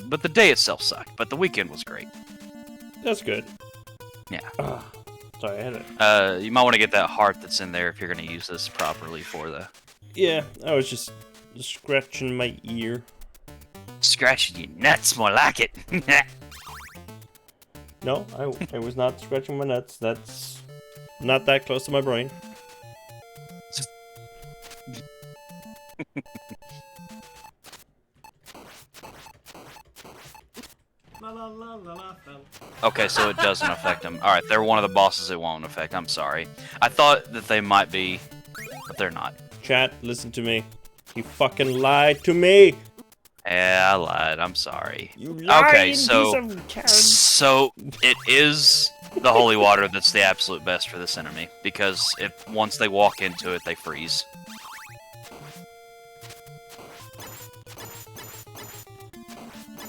But the day itself sucked. But the weekend was great. That's good. Yeah. Sorry, I had it. You might want to get that heart that's in there if you're going to use this properly for the... Yeah, I was just scratching my ear. Scratching your nuts, more like it. No, I was not scratching my nuts. That's not that close to my brain. Okay, so it doesn't affect them. Alright, they're one of the bosses it won't affect. I'm sorry. I thought that they might be, but they're not. Chat, listen to me. You fucking lied to me! Yeah, I lied. I'm sorry. You lying okay, piece so of Karen. so it is the holy water that's the absolute best for this enemy, because if once they walk into it, they freeze.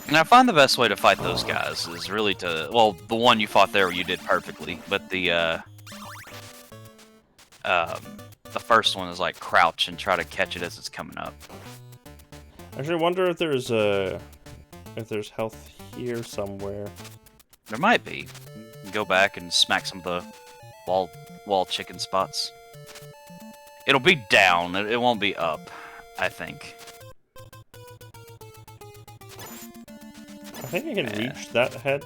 And I find the best way to fight those guys is really to, well, the one you fought there you did perfectly, but the first one is like crouch and try to catch it as it's coming up. Actually, I wonder if there's health here somewhere. There might be. You can go back and smack some of the wall chicken spots. It'll be down. It won't be up, I think. I think I can reach that head.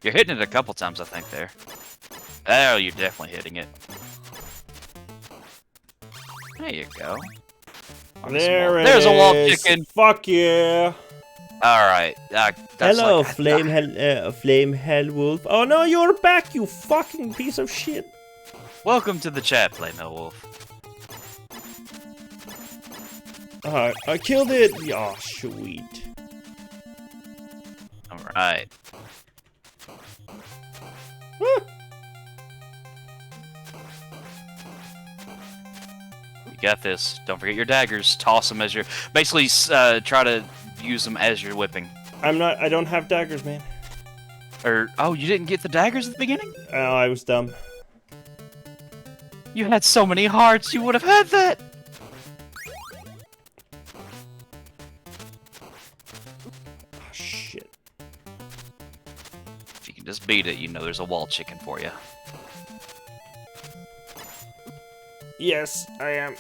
You're hitting it a couple times, I think, there. Oh, you're definitely hitting it. There you go. There's a wall chicken. Fuck yeah. Alright. Hello, Flame Hell Wolf. Oh no, you're back, you fucking piece of shit. Welcome to the chat, Flame Hell Wolf. I killed it. Oh, sweet. Alright. You got this. Don't forget your daggers. Toss them as you're... Basically, try to use them as you're whipping. I don't have daggers, man. Oh, you didn't get the daggers at the beginning? Oh, I was dumb. You had so many hearts, you would have had that! Oh, shit. If you can just beat it, you know there's a wall chicken for you. Yes, I am.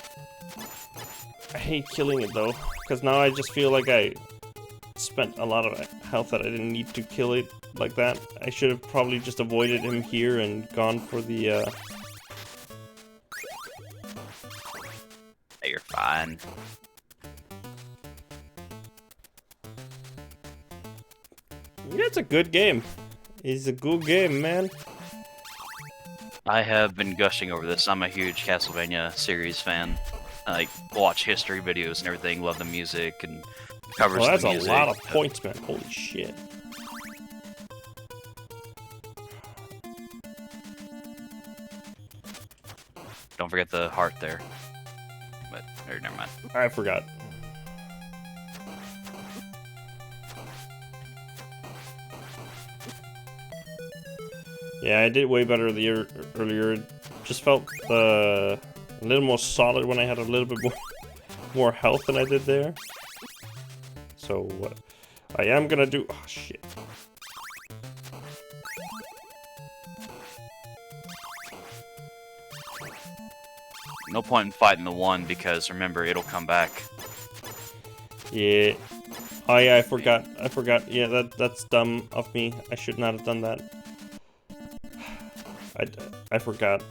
I hate killing it, though, because now I just feel like I spent a lot of health that I didn't need to kill it like that. I should have probably just avoided him here and gone for the, Hey, you're fine. Yeah, it's a good game. It's a good game, man. I have been gushing over this. I'm a huge Castlevania series fan. I like watch history videos and everything. Love the music and covers Well, that's the music. a lot of points, man. Holy shit. Don't forget the heart there. But never mind. I forgot. Yeah, I did way better earlier. It just felt a little more solid when I had a little bit more health than I did there. So what I am gonna do... Oh, shit. No point in fighting the one because remember, it'll come back. Yeah. Oh yeah, I forgot. Yeah, that's dumb of me. I should not have done that. I forgot.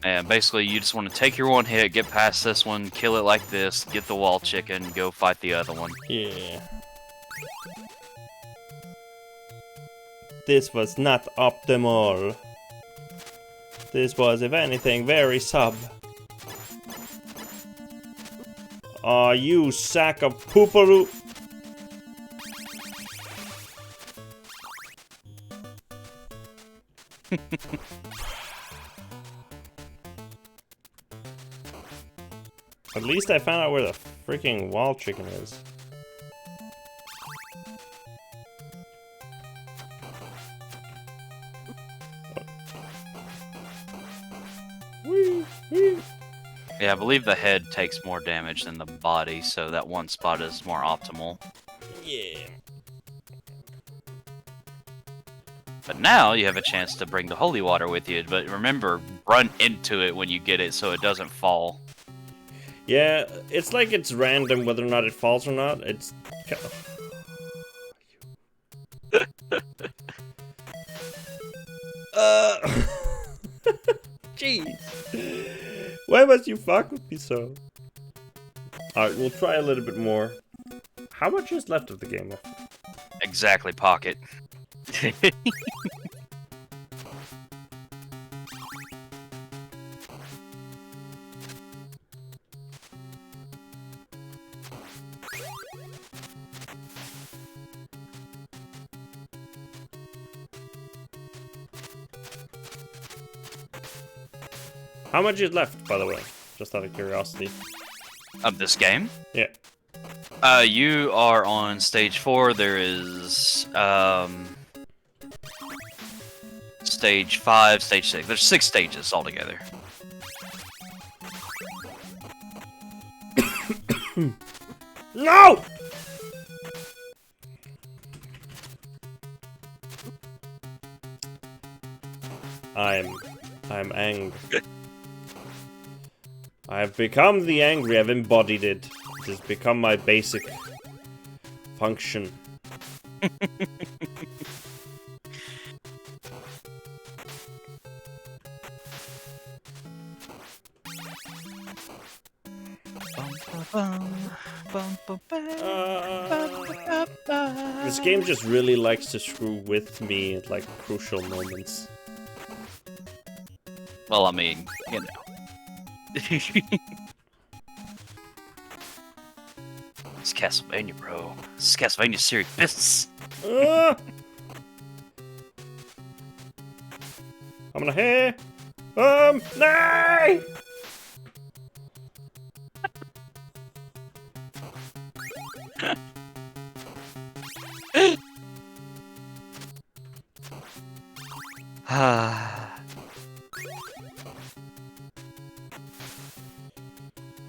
And basically, you just want to take your one hit, get past this one, kill it like this, get the wall chicken, go fight the other one. Yeah. This was not optimal. This was, if anything, very sub. Aw, you sack of pooparoo. At least I found out where the freaking wall chicken is. Yeah, I believe the head takes more damage than the body, so that one spot is more optimal. Yeah. But now you have a chance to bring the holy water with you, but remember, run into it when you get it so it doesn't fall. Yeah, it's like it's random whether or not it falls or not. It's... Jeez. Why must you fuck with me so? Alright, we'll try a little bit more. How much is left of the game? Exactly, Pocket. How much is left, by the way? Just out of curiosity. Of this game? Yeah. You are on stage 4. There is, stage 5, stage 6. There's 6 stages altogether. No! I'm angry. I've become the angry. I've embodied it. It has become my basic function. This game just really likes to screw with me at like crucial moments. Well, I mean, you know. It's Castlevania, bro. It's Castlevania serious business. I'm gonna hey, nay!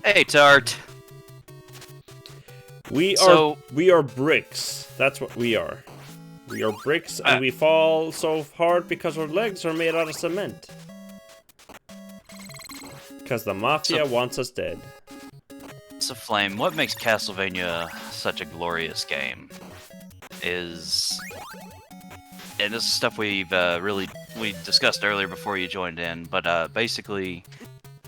Hey, Tart. We are bricks. That's what we are. We are bricks, and we fall so hard because our legs are made out of cement. Because the mafia wants us dead. So, Flame, what makes Castlevania such a glorious game is... And this is stuff we discussed earlier before you joined in, but basically,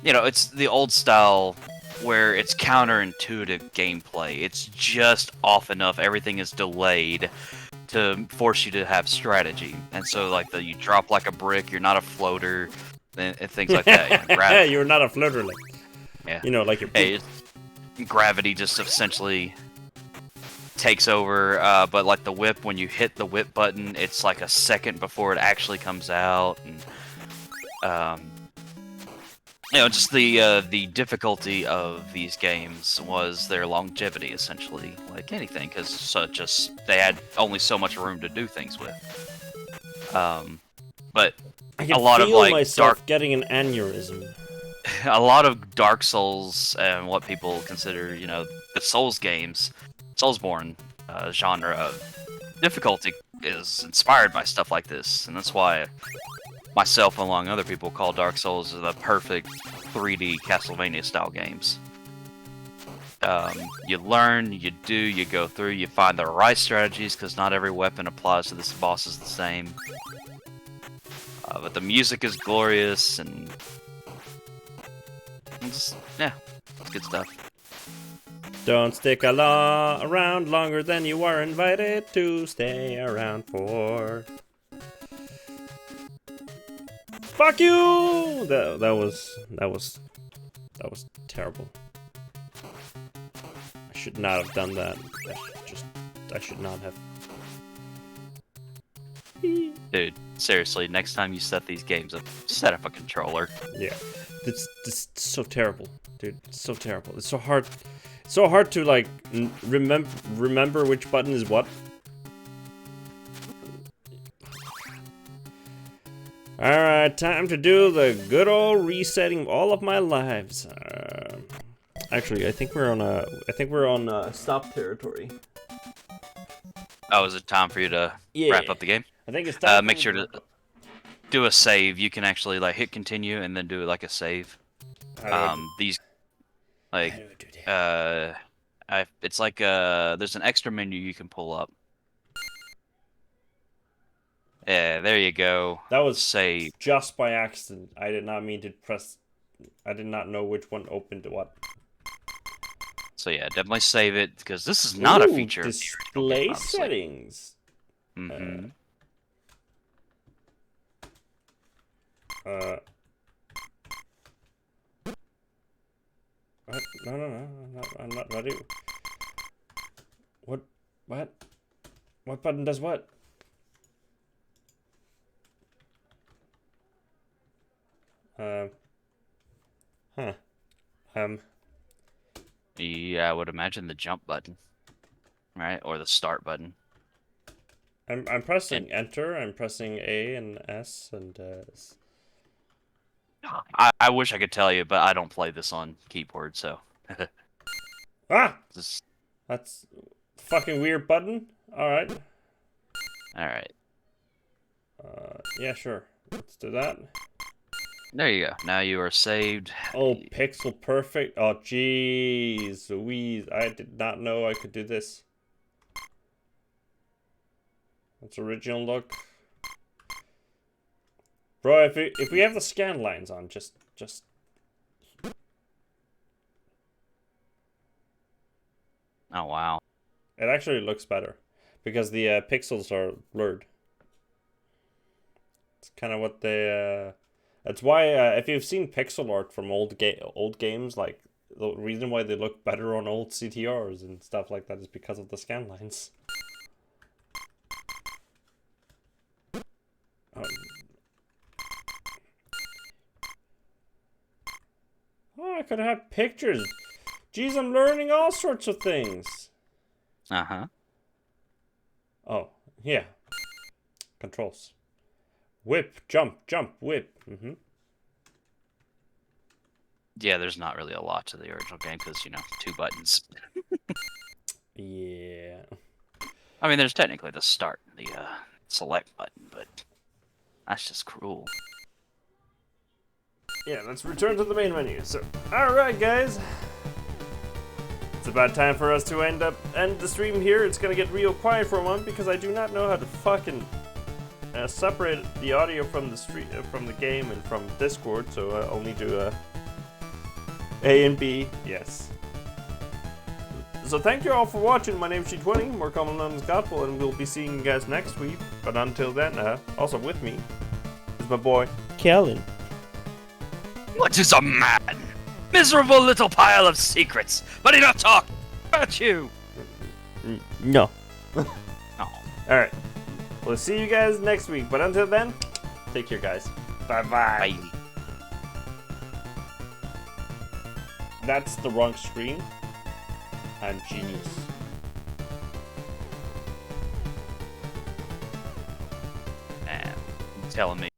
you know, it's the old style where it's counterintuitive gameplay. It's just off enough, everything is delayed to force you to have strategy. And so, like, you drop like a brick, you're not a floater, and things like that. You're not a floater, like, yeah. You know, like your... Gravity just essentially takes over, but like the whip, when you hit the whip button, it's like a second before it actually comes out, and you know, just the difficulty of these games was their longevity, essentially, like anything, because they had only so much room to do things with. But I can a lot feel of like myself getting an aneurysm. A lot of Dark Souls and what people consider, you know, the Souls games, Soulsborne genre of difficulty is inspired by stuff like this, and that's why myself, along other people, call Dark Souls the perfect 3D Castlevania style games. You learn, you do, you go through, you find the right strategies, because not every weapon applies to this boss is the same. But the music is glorious, and just, yeah, it's good stuff. Don't stick around longer than you are invited to stay around for. Fuck you! That was terrible. I should not have done that. I should not have. Dude, seriously, next time you set these games up, set up a controller. Yeah, it's so terrible, dude. It's so terrible. It's so hard. It's so hard to like remember which button is what. All right, time to do the good old resetting of all of my lives. Actually, I think we're on stop territory. Oh, is it time for you to wrap up the game? I think it's time. Make sure to do a save. You can actually like hit continue and then do like a save. These like it's like there's an extra menu you can pull up. Yeah, there you go. That was save just by accident. I did not mean to press. I did not know which one opened what. So yeah, definitely save it, because this is not a feature. Display of the game, settings. What? No. I'm not ready. What? What button does what? Yeah, I would imagine the jump button, right, or the start button. I'm pressing enter. I'm pressing A and S and. I wish I could tell you, but I don't play this on keyboard, so. That's a fucking weird button. All right. All right. Yeah, sure. Let's do that. There you go. Now you are saved. Oh, pixel perfect. Oh, jeez Louise. I did not know I could do this. That's original look. Bro, if we have the scan lines on, just Oh, wow. It actually looks better because the pixels are blurred. It's kind of what they. That's why if you've seen pixel art from old games, like the reason why they look better on old CTRs and stuff like that is because of the scan lines. Oh, I could have pictures. Jeez, I'm learning all sorts of things. Uh-huh. Oh, yeah. Controls. Whip, jump, jump, whip. Yeah, there's not really a lot to the original game because, you know, 2 buttons. Yeah. I mean, there's technically the start, the select button, but that's just cruel. Yeah, let's return to the main menu. So, alright guys. It's about time for us to end the stream here. It's gonna get real quiet for a moment because I do not know how to fucking separate the audio from the from the game and from Discord, so I'll need to A and B, yes. So thank you all for watching. My name's G20, more commonly known as Godful, and we'll be seeing you guys next week. But until then, also with me is my boy Kellin. What is a man? Miserable little pile of secrets, but enough talk about you. No. Oh. Alright. We'll see you guys next week, but until then, take care guys. Bye-bye. Bye. That's the wrong screen. I'm genius. Man, you're telling me